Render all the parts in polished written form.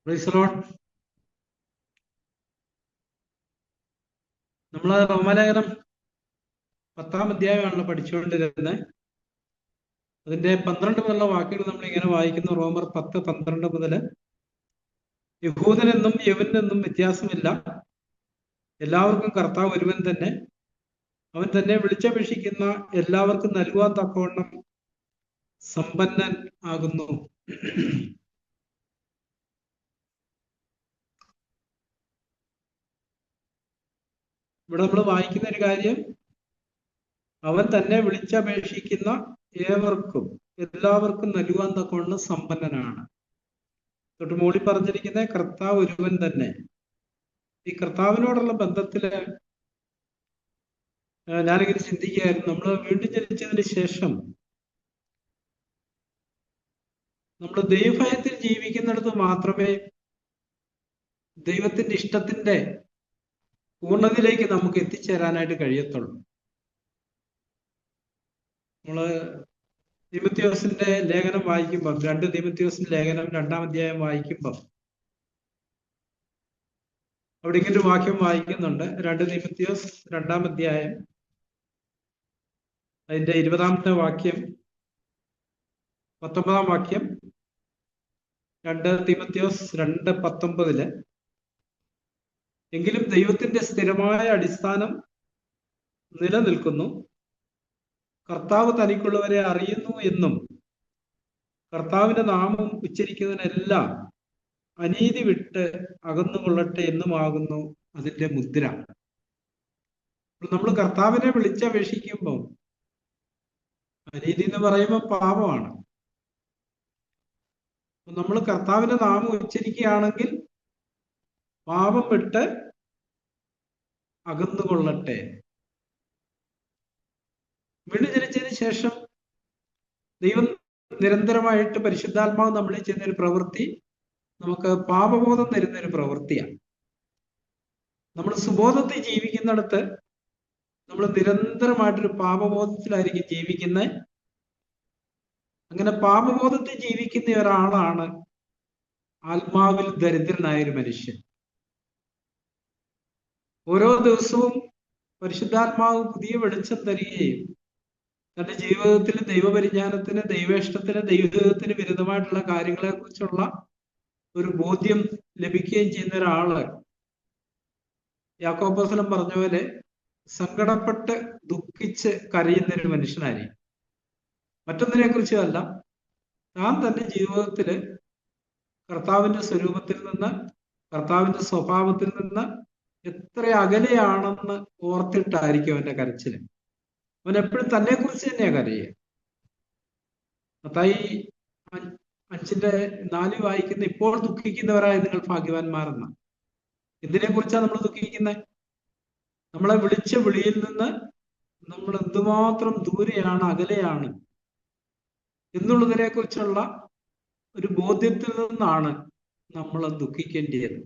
Praise the Lord. നമ്മൾ റോമാലേഖനം 10-ാം അധ്യായമാണല്ലോ പഠിച്ചുകൊണ്ടിരുന്നത്. അതിന്റെ 12 മുതലുള്ള വാക്യങ്ങൾ നമ്മൾ ഇങ്ങനെ വായിക്കുന്നു. റോമർ 10:12 മുതൽ യഹൂദനെന്നും യവനെന്നും വ്യത്യാസമില്ല, എല്ലാവർക്കും കർത്താവ് ഒരുവൻ തന്നെ, അവൻ തന്നെ വിളിച്ചപേക്ഷിക്കുന്ന എല്ലാവർക്കും നൽകുവാൻ തക്കവണ്ണം സമ്പന്നൻ ആകുന്നു. ഇവിടെ നമ്മൾ വായിക്കുന്ന ഒരു കാര്യം, അവൻ തന്നെ വിളിച്ചപേക്ഷിക്കുന്ന ഏവർക്കും എല്ലാവർക്കും നൽകുവാൻ തക്കവണ്ണം സമ്പന്നനാണ്. തൊട്ട് മുകളിൽ പറഞ്ഞിരിക്കുന്ന കർത്താവ് ഒരുവൻ തന്നെ. ഈ കർത്താവിനോടുള്ള ബന്ധത്തില് ഞാനിങ്ങനെ ചിന്തിക്കുകയായിരുന്നു, നമ്മൾ വീണ്ടും ജനിച്ചതിന് ശേഷം നമ്മൾ ദൈവഭയത്തിൽ ജീവിക്കുന്നിടത്ത് മാത്രമേ ദൈവത്തിന്റെ ഇഷ്ടത്തിന്റെ പൂർണ്ണതയിലേക്ക് നമുക്ക് എത്തിച്ചേരാനായിട്ട് കഴിയത്തുള്ളൂ. നമ്മള് തീമോഥെയോസിന്റെ ലേഖനം വായിക്കുമ്പം, 2 തീമോഥെയോസിന്റെ ലേഖനം 2-ാം അധ്യായം വായിക്കുമ്പം അവിടെ ഇങ്ങനൊരു വാക്യം വായിക്കുന്നുണ്ട്. 2 തീമോഥെയോസ് 2-ാം അധ്യായം അതിന്റെ 20-ാമത്തെ വാക്യം, 19-ാം വാക്യം. 2 തീമോഥെയോസ് 2:19 എങ്കിലും ദൈവത്തിന്റെ സ്ഥിരമായ അടിസ്ഥാനം നിലനിൽക്കുന്നു, കർത്താവ് തനിക്കുള്ളവരെ അറിയുന്നു എന്നും കർത്താവിന്റെ നാമം ഉച്ചരിക്കുന്നതിനെല്ലാം അനീതി വിട്ട് അകന്നുകൊള്ളട്ടെ എന്നുമാകുന്നു അതിന്റെ മുദ്ര. നമ്മൾ കർത്താവിനെ വിളിച്ചപേക്ഷിക്കുമ്പോൾ, അനീതി എന്ന് പറയുമ്പോൾ പാപമാണ്. നമ്മൾ കർത്താവിന്റെ നാമം ഉച്ചരിക്കുകയാണെങ്കിൽ പാപം വിട്ട് അകന്നുകൊള്ളട്ടെ. വീണ്ടും ജനിച്ചതിന് ശേഷം ദൈവം നിരന്തരമായിട്ട് പരിശുദ്ധാത്മാവ് നമ്മളിൽ ചെയ്യുന്നൊരു പ്രവൃത്തി നമുക്ക് പാപബോധം തരുന്നൊരു പ്രവൃത്തിയാണ്. നമ്മൾ സുബോധത്തിൽ ജീവിക്കുന്നിടത്ത് നമ്മൾ നിരന്തരമായിട്ടൊരു പാപബോധത്തിലായിരിക്കും ജീവിക്കുന്നത്. അങ്ങനെ പാപബോധത്തിൽ ജീവിക്കുന്ന ഒരാളാണ് ആത്മാവിൽ ദരിദ്രനായ ഒരു മനുഷ്യൻ. ഓരോ ദിവസവും പരിശുദ്ധാത്മാവ് പുതിയ വെളിച്ചം തരികയും തന്റെ ജീവിതത്തിൽ ദൈവപരിജ്ഞാനത്തിന്, ദൈവേഷ്ടത്തിന്, ദൈവത്തിന് വിരുദ്ധമായിട്ടുള്ള കാര്യങ്ങളെ കുറിച്ചുള്ള ഒരു ബോധ്യം ലഭിക്കുകയും ചെയ്യുന്ന ഒരാള് യാക്കോബ് അപ്പോസ്തലൻ പറഞ്ഞ പോലെ സങ്കടപ്പെട്ട് ദുഃഖിച്ച് കരയുന്ന ഒരു മനുഷ്യനായിരിക്കും. മറ്റൊന്നിനെ കുറിച്ചല്ല, താൻ തന്റെ ജീവിതത്തില് കർത്താവിന്റെ സ്വരൂപത്തിൽ നിന്ന്, കർത്താവിന്റെ സ്വഭാവത്തിൽ നിന്ന് എത്ര അകലെയാണെന്ന് ഓർത്തിട്ടായിരിക്കും അവന്റെ കരച്ചില്. അവൻ എപ്പോഴും തന്നെ കുറിച്ച് തന്നെയാ കരയുക. മത്തായി 5:4 വായിക്കുന്ന, ഇപ്പോൾ ദുഃഖിക്കുന്നവരായ നിങ്ങൾ ഭാഗ്യവാന്മാരെന്ന. എന്തിനെ കുറിച്ചാണ് നമ്മൾ ദുഃഖിക്കുന്നത്? നമ്മളെ വിളിച്ച വിളിയിൽ നിന്ന് നമ്മൾ എന്തുമാത്രം ദൂരെയാണ്, അകലെയാണ് എന്നുള്ളതിനെ കുറിച്ചുള്ള ഒരു ബോധ്യത്തിൽ നിന്നാണ് നമ്മൾ ദുഃഖിക്കേണ്ടത്.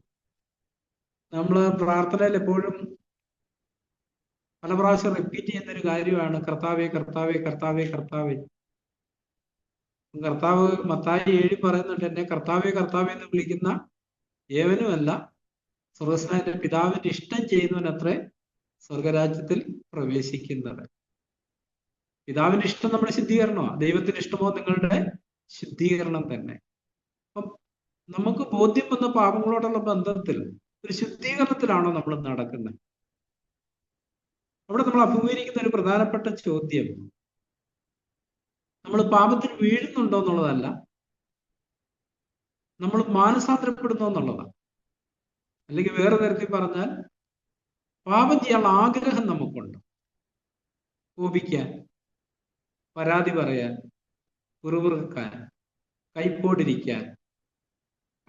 നമ്മൾ പ്രാർത്ഥനയിൽ എപ്പോഴും പല പ്രാവശ്യം റിപ്പീറ്റ് ചെയ്യുന്നൊരു കാര്യമാണ് കർത്താവേ കർത്താവേ കർത്താവേ കർത്താവേ. കർത്താവ് മത്തായി 7 പറയുന്നുണ്ട്, എന്നെ കർത്താവേ കർത്താവേ എന്ന് വിളിക്കുന്ന ഏവനുമല്ല സ്വർഗ്ഗസ്ഥനായ പിതാവിന്റെ ഇഷ്ടം ചെയ്യുന്നവനത്രേ സ്വർഗരാജ്യത്തിൽ പ്രവേശിക്കുന്നത്. പിതാവിന്റെ ഇഷ്ടം നമ്മുടെ ശുദ്ധീകരണമാണ്. ദൈവത്തിന്റെ ഇഷ്ടമോ നിങ്ങളുടെ ശുദ്ധീകരണം തന്നെ. അപ്പം നമുക്ക് ബോധ്യം വന്ന പാപങ്ങളോടുള്ള ബന്ധത്തിൽ ഒരു ശുദ്ധീകരണത്തിലാണോ നമ്മൾ നടക്കുന്നത്? അവിടെ നമ്മൾ അഭിമുഖീകരിക്കുന്ന ഒരു പ്രധാനപ്പെട്ട ചോദ്യം, നമ്മൾ പാപത്തിൽ വീഴുന്നുണ്ടോ എന്നുള്ളതല്ല, നമ്മൾ മാനസാന്തരപ്പെടുന്നോ എന്നുള്ളതാണ്. അല്ലെങ്കിൽ വേറെ തരത്തിൽ പറഞ്ഞാൽ, പാപം ചെയ്യാനുള്ള ആഗ്രഹം നമുക്കുണ്ട്. കോപിക്കാൻ, പരാതി പറയാൻ, പിറുപിറുക്കാൻ, കൈപ്പോടിരിക്കാൻ,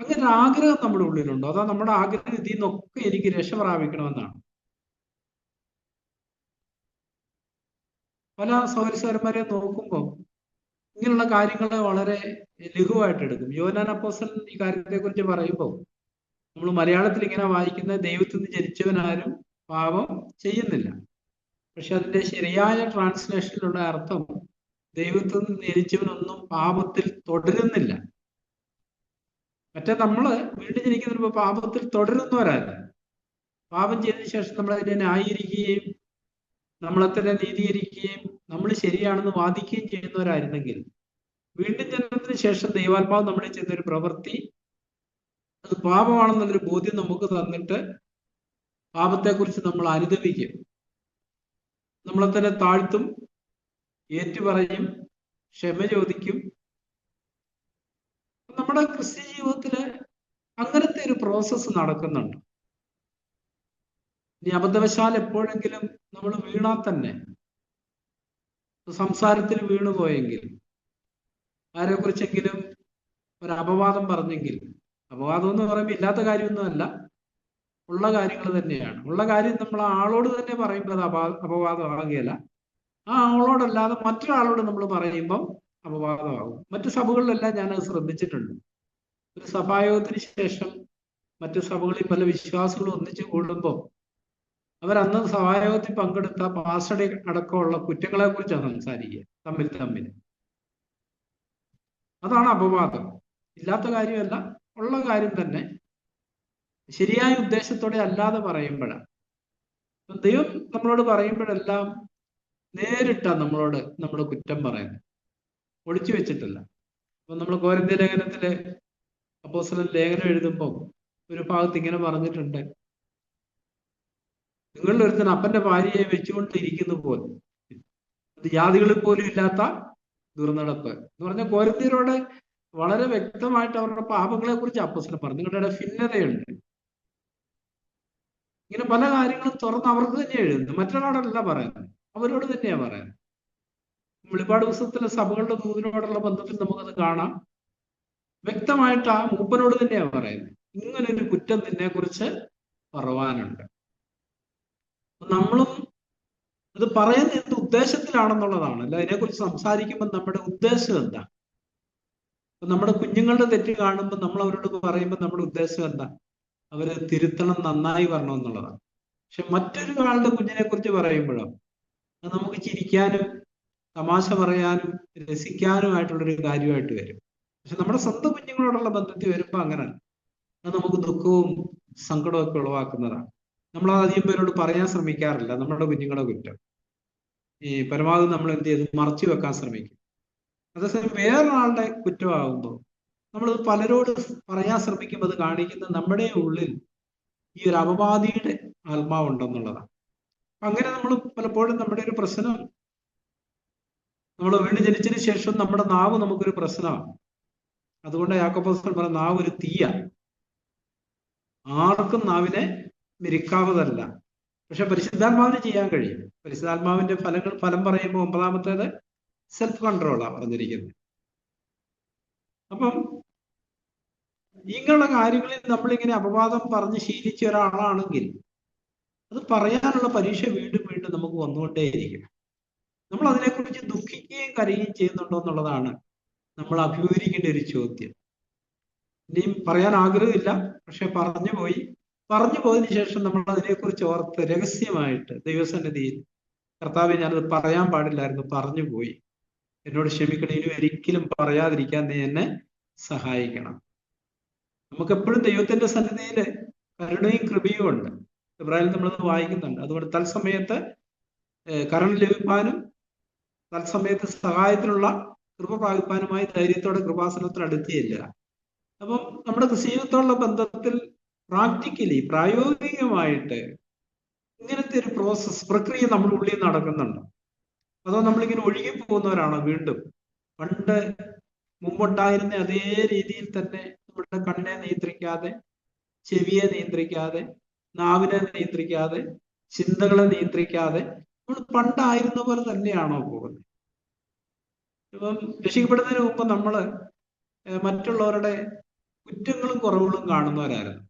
അങ്ങനെ ആഗ്രഹം നമ്മുടെ ഉള്ളിലുണ്ടോ? അതാ നമ്മുടെ ആഗ്രഹം ഇതിൽ നിന്നൊക്കെ എനിക്ക് രക്ഷ പ്രാപിക്കണമെന്നാണ്. പല സൗരസ്വരന്മാരെ നോക്കുമ്പോൾ ഇങ്ങനെയുള്ള കാര്യങ്ങളെ വളരെ ലഘുവായിട്ട് എടുക്കും. യോഹന്നാൻ അപ്പോസ്തലൻ ഈ കാര്യത്തെ കുറിച്ച് പറയുമ്പോൾ നമ്മൾ മലയാളത്തിൽ ഇങ്ങനെ വായിക്കുന്ന, ദൈവത്തിൽ നിന്ന് ജനിച്ചവനാരും പാപം ചെയ്യുന്നില്ല. പക്ഷെ അതിന്റെ ശരിയായ ട്രാൻസ്ലേഷനിലുള്ള അർത്ഥം, ദൈവത്തിൽ നിന്ന് ജനിച്ചവനൊന്നും പാപത്തിൽ തുടരുന്നില്ല. മറ്റേ നമ്മള് വീണ്ടും ജനിക്കുന്ന പാപത്തിൽ തുടരുന്നവരല്ല. പാപം ചെയ്തതിനു ശേഷം നമ്മൾ അതിനെ ന്യായീകരിക്കുകയും നമ്മളെ തന്നെ നീതീകരിക്കുകയും നമ്മൾ ശരിയാണെന്ന് വാദിക്കുകയും ചെയ്യുന്നവരായിരുന്നെങ്കിൽ, വീണ്ടും ജനനത്തിന് ശേഷം ദൈവാത്മാവ് നമ്മളെ ചെയ്യുന്നൊരു പ്രവൃത്തി അത് പാപമാണെന്നുള്ളൊരു ബോധ്യം നമുക്ക് തന്നിട്ട് പാപത്തെക്കുറിച്ച് നമ്മൾ അനുദപിക്കും, നമ്മളെ തന്നെ താഴ്ത്തും, ഏറ്റുപറയും, ക്ഷമ ചോദിക്കും. നമ്മുടെ ക്രിസ്ത്യ ജീവിതത്തില് അങ്ങനത്തെ ഒരു പ്രോസസ്സ് നടക്കുന്നുണ്ട്. ഇനി അബദ്ധവശാൽ എപ്പോഴെങ്കിലും നമ്മൾ വീണാൽ തന്നെ, സംസാരത്തിൽ വീണുപോയെങ്കിൽ, ആരെക്കുറിച്ചെങ്കിലും ഒരു അപവാദം പറഞ്ഞെങ്കിൽ, അപവാദം എന്ന് പറയുമ്പോൾ ഇല്ലാത്ത കാര്യമൊന്നുമല്ല, ഉള്ള കാര്യങ്ങൾ തന്നെയാണ്. ഉള്ള കാര്യം നമ്മൾ ആളോട് തന്നെ പറയുമ്പോൾ അത് അപവാദമാകുകയല്ല, ആ ആളോടല്ലാതെ മറ്റൊരാളോട് നമ്മൾ പറയുമ്പം അപവാദമാകും. മറ്റു സഭകളിലെല്ലാം ഞാനത് ശ്രദ്ധിച്ചിട്ടുണ്ട്. ഒരു സഭായോഗത്തിന് ശേഷം മറ്റു സഭകളിൽ പല വിശ്വാസികളും ഒന്നിച്ചു കൂടുമ്പോൾ അവരന്ന് സഭായോഗത്തിൽ പങ്കെടുത്ത പാസ്റ്ററുടെ അടക്കമുള്ള കുറ്റങ്ങളെ കുറിച്ചാണ് സംസാരിക്കുക തമ്മിൽ. അതാണ് അപവാദം. ഇല്ലാത്ത കാര്യമല്ല, ഉള്ള കാര്യം തന്നെ ശരിയായ ഉദ്ദേശത്തോടെ അല്ലാതെ പറയുമ്പോഴാണ്. ദൈവം നമ്മളോട് പറയുമ്പോഴെല്ലാം നേരിട്ടാണ് നമ്മളോട് കുറ്റം പറയുന്നത്, ഒളിച്ചു വെച്ചിട്ടില്ല. അപ്പൊ നമ്മൾ കോരിന്ത്യ ലേഖനത്തില് അപ്പോസ്തലൻ ലേഖനം എഴുതുമ്പോൾ ഒരു ഭാഗത്ത് ഇങ്ങനെ പറഞ്ഞിട്ടുണ്ട്, നിങ്ങളിൽ ഒരുത്തൻ അപ്പന്റെ ഭാര്യയെ വെച്ചുകൊണ്ടിരിക്കുന്ന പോലെ അത് ജാതികളിൽ പോലും ഇല്ലാത്ത ദുർനടപ്പ് എന്ന് പറഞ്ഞ കോരിന്ത്യരോട് വളരെ വ്യക്തമായിട്ട് അവരുടെ പാപങ്ങളെ കുറിച്ച് അപ്പോസ്തലൻ പറഞ്ഞു. നിങ്ങളുടെ ഭിന്നതയുണ്ട്. ഇങ്ങനെ പല കാര്യങ്ങളും തുറന്ന് അവർക്ക് തന്നെ എഴുതുന്നു, മറ്റൊരാളല്ല പറയുന്നത്, അവരോട് തന്നെയാ പറയുന്നത്. വെളിപ്പാട് പുസ്തകത്തിലെ സഭകളുടെ ദൂതിനോടുള്ള ബന്ധത്തിൽ നമുക്കത് കാണാം. വ്യക്തമായിട്ട് ആ മൂപ്പനോട് തന്നെയാണ് പറയുന്നത്, ഇങ്ങനൊരു കുറ്റം നിന്നെ കുറിച്ച് പറവാനുണ്ട്. നമ്മളും ഇത് പറയുന്ന എന്ത് ഉദ്ദേശത്തിലാണെന്നുള്ളതാണ്. അല്ല, അതിനെക്കുറിച്ച് സംസാരിക്കുമ്പോൾ നമ്മുടെ ഉദ്ദേശം എന്താ? നമ്മുടെ കുഞ്ഞുങ്ങളുടെ തെറ്റ് കാണുമ്പോൾ നമ്മൾ അവരോട് പറയുമ്പോൾ നമ്മുടെ ഉദ്ദേശം എന്താ? അവര് തിരുത്തണം, നന്നായി വരണം എന്നുള്ളതാണ്. പക്ഷെ മറ്റൊരാളുടെ കുഞ്ഞിനെ കുറിച്ച് പറയുമ്പോഴോ അത് നമുക്ക് ചിരിക്കാനും തമാശ പറയാനും രസിക്കാനുമായിട്ടുള്ളൊരു കാര്യമായിട്ട് വരും. പക്ഷെ നമ്മുടെ സ്വന്തം കുഞ്ഞുങ്ങളോടുള്ള ബന്ധത്തിൽ വരുമ്പോൾ അങ്ങനെയല്ല, അത് നമുക്ക് ദുഃഖവും സങ്കടവും ഒക്കെ ഉളവാക്കുന്നതാണ്. നമ്മളത് അധികം പേരോട് പറയാൻ ശ്രമിക്കാറില്ല നമ്മുടെ കുഞ്ഞുങ്ങളുടെ കുറ്റം. ഈ പരമാവധി നമ്മൾ എന്ത് ചെയ്ത് മറച്ചു വെക്കാൻ ശ്രമിക്കും. അതേസമയം വേറൊരാളുടെ കുറ്റമാകുമ്പോൾ നമ്മളത് പലരോട് പറയാൻ ശ്രമിക്കുമ്പോൾ അത് കാണിക്കുന്നത് നമ്മുടെ ഉള്ളിൽ ഈ ഒരു അപവാദിയുടെ ആത്മാവുണ്ടെന്നുള്ളതാണ്. അങ്ങനെ നമ്മൾ പലപ്പോഴും നമ്മുടെ ഒരു പ്രശ്നം, നമ്മൾ വീണ്ടും ജനിച്ചതിന് ശേഷം നമ്മുടെ നാവ് നമുക്കൊരു പ്രശ്നമാണ്. അതുകൊണ്ട് യാക്കോബ് അപ്പോസ്തലൻ പറഞ്ഞ നാവ് ഒരു തീയ, ആർക്കും നാവിനെ മെരുക്കാവതല്ല. പക്ഷെ പരിശുദ്ധാത്മാവിന് ചെയ്യാൻ കഴിയും. പരിശുദ്ധാത്മാവിന്റെ ഫലം പറയുമ്പോൾ 9ാമത്തേത് സെൽഫ് കൺട്രോളാണ് പറഞ്ഞിരിക്കുന്നത്. അപ്പം ഇങ്ങനെയുള്ള കാര്യങ്ങളിൽ നമ്മളിങ്ങനെ അപവാദം പറഞ്ഞ് ശീലിച്ച ഒരാളാണെങ്കിൽ അത് പറയാനുള്ള പരീക്ഷ വീണ്ടും വീണ്ടും നമുക്ക് വന്നുകൊണ്ടേയിരിക്കും. നമ്മൾ അതിനെക്കുറിച്ച് ദുഃഖിക്കുകയും കരയുകയും ചെയ്യുന്നുണ്ടോ എന്നുള്ളതാണ് നമ്മൾ അഭിമുഖീകരിക്കേണ്ട ഒരു ചോദ്യം. ഇനിയും പറയാൻ ആഗ്രഹമില്ല, പക്ഷെ പറഞ്ഞു പോയതിനു ശേഷം നമ്മൾ അതിനെക്കുറിച്ച് ഓർത്ത് രഹസ്യമായിട്ട് ദൈവസന്നിധിയിൽ, കർത്താവെ ഞാനത് പറയാൻ പാടില്ലായിരുന്നു, പറഞ്ഞു പോയി, എന്നോട് ക്ഷമിക്കണം, ഇനി ഒരിക്കലും പറയാതിരിക്കാൻ നീ എന്നെ സഹായിക്കണം. നമുക്കെപ്പോഴും ദൈവത്തിന്റെ സന്നിധിയില് കരുണയും കൃപയും ഉണ്ട്. ഇബ്രാഹിം നമ്മളത് വായിക്കുന്നുണ്ട്. അതുകൊണ്ട് തത്സമയത്ത് കരുണ ലഭിക്കാനും തത്സമയത്ത് സഹായത്തിനുള്ള കൃപ പ്രാപിപ്പാനുമായി ധൈര്യത്തോടെ കൃപാസനത്തിൽ അടുത്ത് ചെല്ലുക. അപ്പം നമ്മുടെ ക്രിസ്തീയത്തോടുള്ള ബന്ധത്തിൽ പ്രാക്ടിക്കലി, പ്രായോഗികമായിട്ട് ഇങ്ങനത്തെ ഒരു പ്രക്രിയ നമ്മുടെ ഉള്ളിൽ നടക്കുന്നുണ്ട്. അതോ നമ്മളിങ്ങനെ ഒഴുകി പോകുന്നവരാണോ? വീണ്ടും പണ്ട് മുമ്പുണ്ടായിരുന്ന അതേ രീതിയിൽ തന്നെ നമ്മുടെ കണ്ണിനെ നിയന്ത്രിക്കാതെ, ചെവിയെ നിയന്ത്രിക്കാതെ, നാവിനെ നിയന്ത്രിക്കാതെ, ചിന്തകളെ നിയന്ത്രിക്കാതെ നമ്മൾ പണ്ടായിരുന്ന പോലെ തന്നെയാണോ പോകുന്നത്? ഇപ്പം രക്ഷിക്കപ്പെടുന്നതിന് മുമ്പ് നമ്മള് മറ്റുള്ളവരുടെ കുറ്റങ്ങളും കുറവുകളും കാണുന്നവരായിരുന്നു.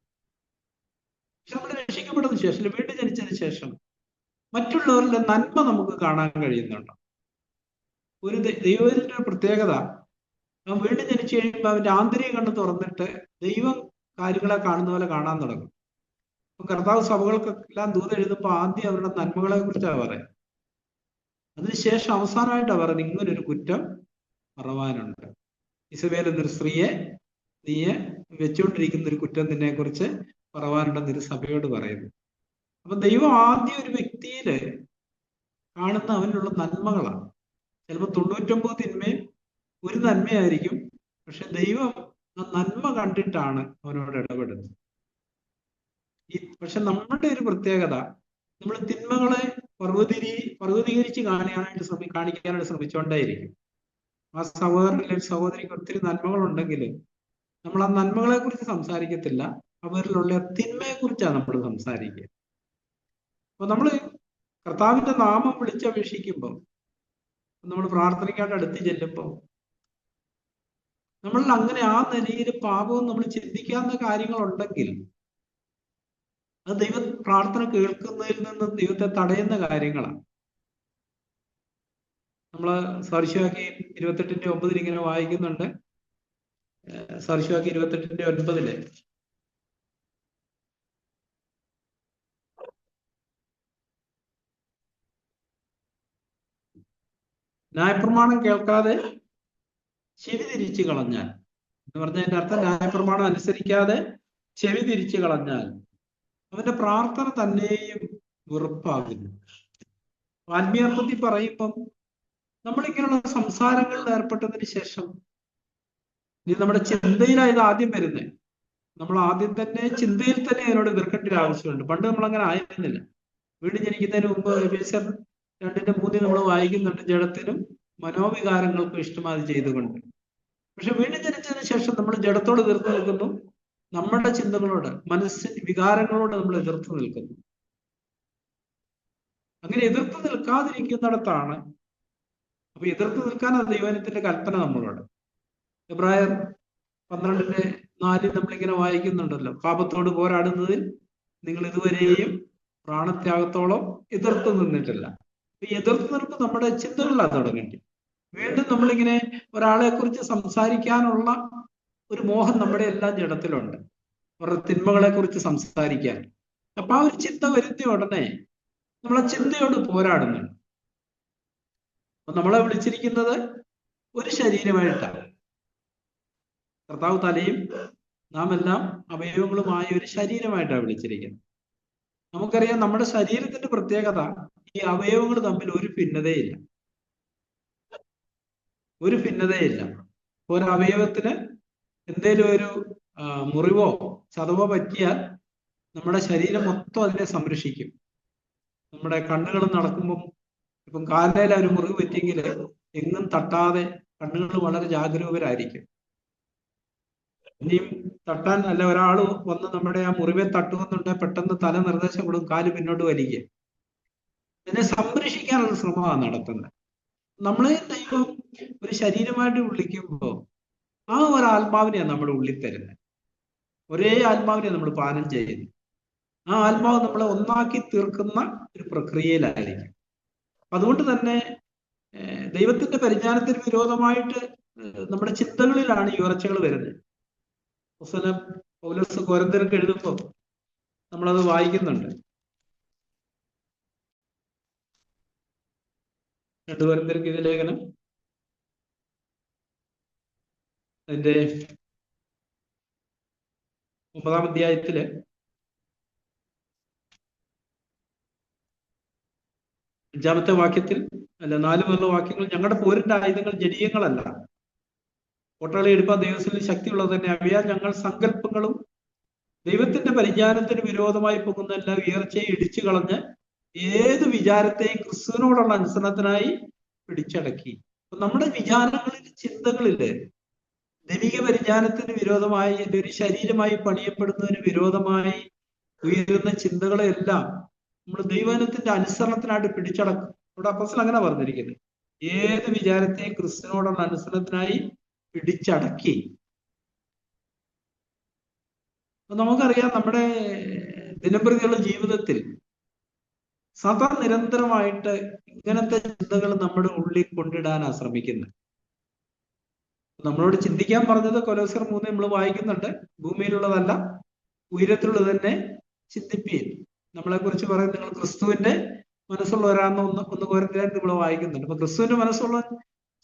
പക്ഷെ നമ്മൾ രക്ഷിക്കപ്പെടുന്ന ശേഷം, വീണ്ടും ജനിച്ചതിന് ശേഷം മറ്റുള്ളവരുടെ നന്മ നമുക്ക് കാണാൻ കഴിയുന്നുണ്ട്. ഒരു ദൈവത്തിന്റെ പ്രത്യേകത, അവൻ വീണ്ടും ജനിച്ചു കഴിയുമ്പോൾ അവന്റെ ആന്തരിക കണ്ണ് തുറന്നിട്ട് ദൈവം കാര്യങ്ങളെ കാണുന്ന പോലെ കാണാൻ തുടങ്ങും. അപ്പൊ കർത്താവ് സഭകൾക്കെല്ലാം ദൂത് എഴുതുമ്പോൾ ആദ്യം അവരുടെ നന്മകളെ കുറിച്ചാണ് പറയുന്നത്. അതിനുശേഷം അവസാനമായിട്ടാണ് പറയുന്നത് ഇങ്ങനൊരു കുറ്റം പറവാനുണ്ട്. ഇസബേൽ എന്നൊരു സ്ത്രീയെ നീ വെച്ചുകൊണ്ടിരിക്കുന്ന ഒരു കുറ്റം നിന്നെ കുറിച്ച് പറവാനുണ്ടെന്ന് ഒരു സഭയോട് പറയുന്നു. അപ്പൊ ദൈവം ആദ്യം ഒരു വ്യക്തിയില് കാണുന്ന അവനുള്ള നന്മകളാണ്. ചിലപ്പോൾ 99 തിന്മയും ഒരു നന്മയായിരിക്കും. പക്ഷെ ദൈവം ആ നന്മ കണ്ടിട്ടാണ് അവനോട് ഇടപെടുന്നത്. പക്ഷെ നമ്മുടെ ഒരു പ്രത്യേകത, നമ്മൾ തിന്മകളെ പർവ്വതീകരിച്ച് കാണിക്കാനായിട്ട് ശ്രമിച്ചുകൊണ്ടേയിരിക്കും. ആ സഹോദരനിലെ സഹോദരിക്ക് ഒത്തിരി നന്മകളുണ്ടെങ്കിൽ നമ്മൾ ആ നന്മകളെ കുറിച്ച് സംസാരിക്കത്തില്ല, അവരിലുള്ള തിന്മയെ കുറിച്ചാണ് നമ്മൾ സംസാരിക്കുക. അപ്പൊ നമ്മൾ കർത്താവിന്റെ നാമം വിളിച്ചപേക്ഷിക്കുമ്പോൾ, നമ്മൾ പ്രാർത്ഥനയ്ക്കായിട്ട് അടുത്ത് ചെല്ലുമ്പോൾ, നമ്മൾ അങ്ങനെ ആ നിലയിൽ പാപവും നമ്മൾ ചിന്തിക്കാവുന്ന കാര്യങ്ങളുണ്ടെങ്കിൽ അത് പ്രാർത്ഥന കേൾക്കുന്നതിൽ നിന്ന് ദൈവത്തെ തടയുന്ന കാര്യങ്ങളാണ്. നമ്മള് സാർശ്വാക്കി 28:9 ഇങ്ങനെ വായിക്കുന്നുണ്ട്. സാർശ്വാക്കി 28:9 ന്യായപ്രമാണം കേൾക്കാതെ ചെവി തിരിച്ചു കളഞ്ഞാൽ എന്ന് പറഞ്ഞതിന്റെ അർത്ഥം, ന്യായപ്രമാണം അനുസരിക്കാതെ ചെവി തിരിച്ചു കളഞ്ഞാൽ അവന്റെ പ്രാർത്ഥന തന്നെയും വെറുപ്പാകുന്നു. ആത്മീയർത്ഥത്തിൽ പറയുമ്പം നമ്മളിങ്ങനെയുള്ള സംസാരങ്ങളിൽ ഏർപ്പെട്ടതിന് ശേഷം ഇനി നമ്മുടെ ചിന്തയിലായത് ആദ്യം വരുന്നത്. നമ്മൾ ആദ്യം തന്നെ ചിന്തയിൽ തന്നെ അതിനോട് എതിർക്കേണ്ട ഒരു ആവശ്യമുണ്ട്. പണ്ട് നമ്മൾ അങ്ങനെ ആയിരുന്നില്ല. വീട് ജനിക്കുന്നതിന് മുമ്പ് എഫേസ്യർ 2:3 നമ്മൾ വായിക്കുന്നുണ്ട്, ജഡത്തിനും മനോവികാരങ്ങൾക്കും ഇഷ്ടമാത് ചെയ്തുകൊണ്ട്. പക്ഷെ വീണ്ടും ജനിച്ചതിന് ശേഷം നമ്മൾ ജഡത്തോട് എതിർത്ത് നിൽക്കുന്നു, നമ്മുടെ ചിന്തകളോട്, മനസ്സിന്റെ വികാരങ്ങളോട് നമ്മൾ എതിർത്ത് നിൽക്കുന്നു. അങ്ങനെ എതിർത്ത് നിൽക്കാതിരിക്കുന്നിടത്താണ്, അപ്പൊ എതിർത്ത് നിൽക്കാനാണ് ദൈവത്തിന്റെ കൽപ്പന നമ്മളോട്. എബ്രായർ 12:4 നമ്മളിങ്ങനെ വായിക്കുന്നുണ്ടല്ലോ, പാപത്തോട് പോരാടുന്നതിൽ നിങ്ങൾ ഇതുവരെയും പ്രാണത്യാഗത്തോളം എതിർത്ത് നിന്നിട്ടില്ല. ഈ എതിർത്ത് നിൽപ്പ് നമ്മുടെ ചിന്തകളിലാണ് തുടങ്ങേണ്ടി. വീണ്ടും നമ്മളിങ്ങനെ ഒരാളെ കുറിച്ച് സംസാരിക്കാനുള്ള ഒരു മോഹം നമ്മുടെ എല്ലാ ജഡത്തിലുണ്ട്, അവരുടെ തിന്മകളെ കുറിച്ച് സംസാരിക്കാൻ. അപ്പൊ ആ ഒരു ചിന്ത വരുന്ന ഉടനെ നമ്മളെ ചിന്തയോട് പോരാടുന്നുണ്ട്. അപ്പൊ നമ്മളെ വിളിച്ചിരിക്കുന്നത് ഒരു ശരീരമായിട്ടാണ്. കർത്താവ് തലയും നാം എല്ലാം അവയവങ്ങളുമായ ഒരു ശരീരമായിട്ടാണ് വിളിച്ചിരിക്കുന്നത്. നമുക്കറിയാം നമ്മുടെ ശരീരത്തിന്റെ പ്രത്യേകത, ഈ അവയവങ്ങൾ തമ്മിൽ ഒരു ഭിന്നതയില്ല. ഒരു അവയവത്തിന് എന്തേലും ഒരു മുറിവോ ചതവോ പറ്റിയാൽ നമ്മുടെ ശരീരം മൊത്തം അതിനെ സംരക്ഷിക്കും. നമ്മുടെ കണ്ണുകൾ നടക്കുമ്പം, ഇപ്പം കാലിൽ ഒരു മുറിവ് പറ്റിയെങ്കിൽ എങ്ങും തട്ടാതെ കണ്ണുകൾ വളരെ ജാഗരൂകരായിരിക്കും. ഇനിയും തട്ടാൻ അല്ല, ഒരാൾ വന്ന് നമ്മുടെ ആ മുറിവെ തട്ടുമെന്നുണ്ടെങ്കിൽ പെട്ടെന്ന് തല നിർദ്ദേശം കൊടുക്കും, കാല് പിന്നോട്ട് വലിക്കുക. ഇതിനെ സംരക്ഷിക്കാനുള്ള ശ്രമമാണ് നടത്തുന്നത്. നമ്മളെ ദൈവം ഒരു ശരീരമായിട്ട് വിളിക്കുമ്പോൾ ആ ഒരു ആത്മാവിനെയാണ് നമ്മുടെ ഉള്ളിൽ തരുന്നത്. ഒരേ ആത്മാവിനെ നമ്മൾ പാനം ചെയ്യുന്നു. ആ ആത്മാവ് നമ്മളെ ഒന്നാക്കി തീർക്കുന്ന ഒരു പ്രക്രിയയിലായിരിക്കും. അതുകൊണ്ട് തന്നെ ദൈവത്തിന്റെ പരിജ്ഞാനത്തിന് വിരോധമായിട്ട് നമ്മുടെ ചിന്തകളിലാണ് ഈ ഉയർച്ചകൾ വരുന്നത്. പൗലോസ് കൊരിന്ത്യർക്ക് എഴുതുമ്പോൾ നമ്മളത് വായിക്കുന്നുണ്ട്. 2 കൊരിന്ത്യർക്ക് ഇത് ലേഖനം അതിന്റെ 9-ാം അധ്യായത്തില് 5-ാമത്തെ വാക്യത്തിൽ, അല്ല 4 മുതലുള്ള വാക്യങ്ങൾ, ഞങ്ങളുടെ പോരിന്റെ ആയുധങ്ങൾ ജനീയങ്ങളല്ല, കോട്ടകളെ എടുപ്പാൻ ദൈവത്തിൽ ശക്തിയുള്ളത് തന്നെ. അവയാൽ ഞങ്ങൾ സങ്കല്പങ്ങളും ദൈവത്തിന്റെ പരിജ്ഞാനത്തിന് വിരോധമായി പോകുന്ന എല്ലാ ഉയർച്ചയെ ഇടിച്ചു കളഞ്ഞ് ഏത് വിചാരത്തെയും ക്രിസ്തുവിനോടുള്ള അനുസരണത്തിനായി പിടിച്ചടക്കി. അപ്പൊ നമ്മുടെ വിചാരങ്ങളിൽ, ചിന്തകളില് ദൈവിക പരിജ്ഞാനത്തിന് വിരോധമായി, എൻ്റെ ഒരു ശരീരമായി പണിയപ്പെടുന്നതിന് വിരോധമായി ഉയരുന്ന ചിന്തകളെല്ലാം നമ്മൾ ദൈവത്തിന്റെ അനുസരണത്തിനായിട്ട് പിടിച്ചടക്കും. ഇവിടെ അപ്പോസ്തലൻ അങ്ങനെ പറഞ്ഞിരിക്കുന്നത്, ഏത് വിചാരത്തെയും ക്രിസ്തുവിനോടുള്ള അനുസരണത്തിനായി പിടിച്ചടക്കി. നമുക്കറിയാം, നമ്മുടെ ദിനംപ്രതിയുള്ള ജീവിതത്തിൽ സദാ നിരന്തരമായിട്ട് ഇങ്ങനത്തെ ചിന്തകൾ നമ്മുടെ ഉള്ളിൽ കൊണ്ടിടാനാണ് ശ്രമിക്കുന്നത്. നമ്മളോട് ചിന്തിക്കാൻ പറഞ്ഞത് കൊലോസ്യർ 3 നമ്മൾ വായിക്കുന്നുണ്ട്, ഭൂമിയിലുള്ളതല്ല ഉയരത്തിലുള്ളത് തന്നെ ചിന്തിപ്പീൻ. നമ്മളെ കുറിച്ച് പറയുന്നത് നിങ്ങൾ ക്രിസ്തുവിന്റെ മനസ്സുള്ളവരാണെന്ന് 1 കൊരിന്ത്യർ നമ്മൾ വായിക്കുന്നുണ്ട്. അപ്പൊ ക്രിസ്തുവിന്റെ മനസ്സുള്ള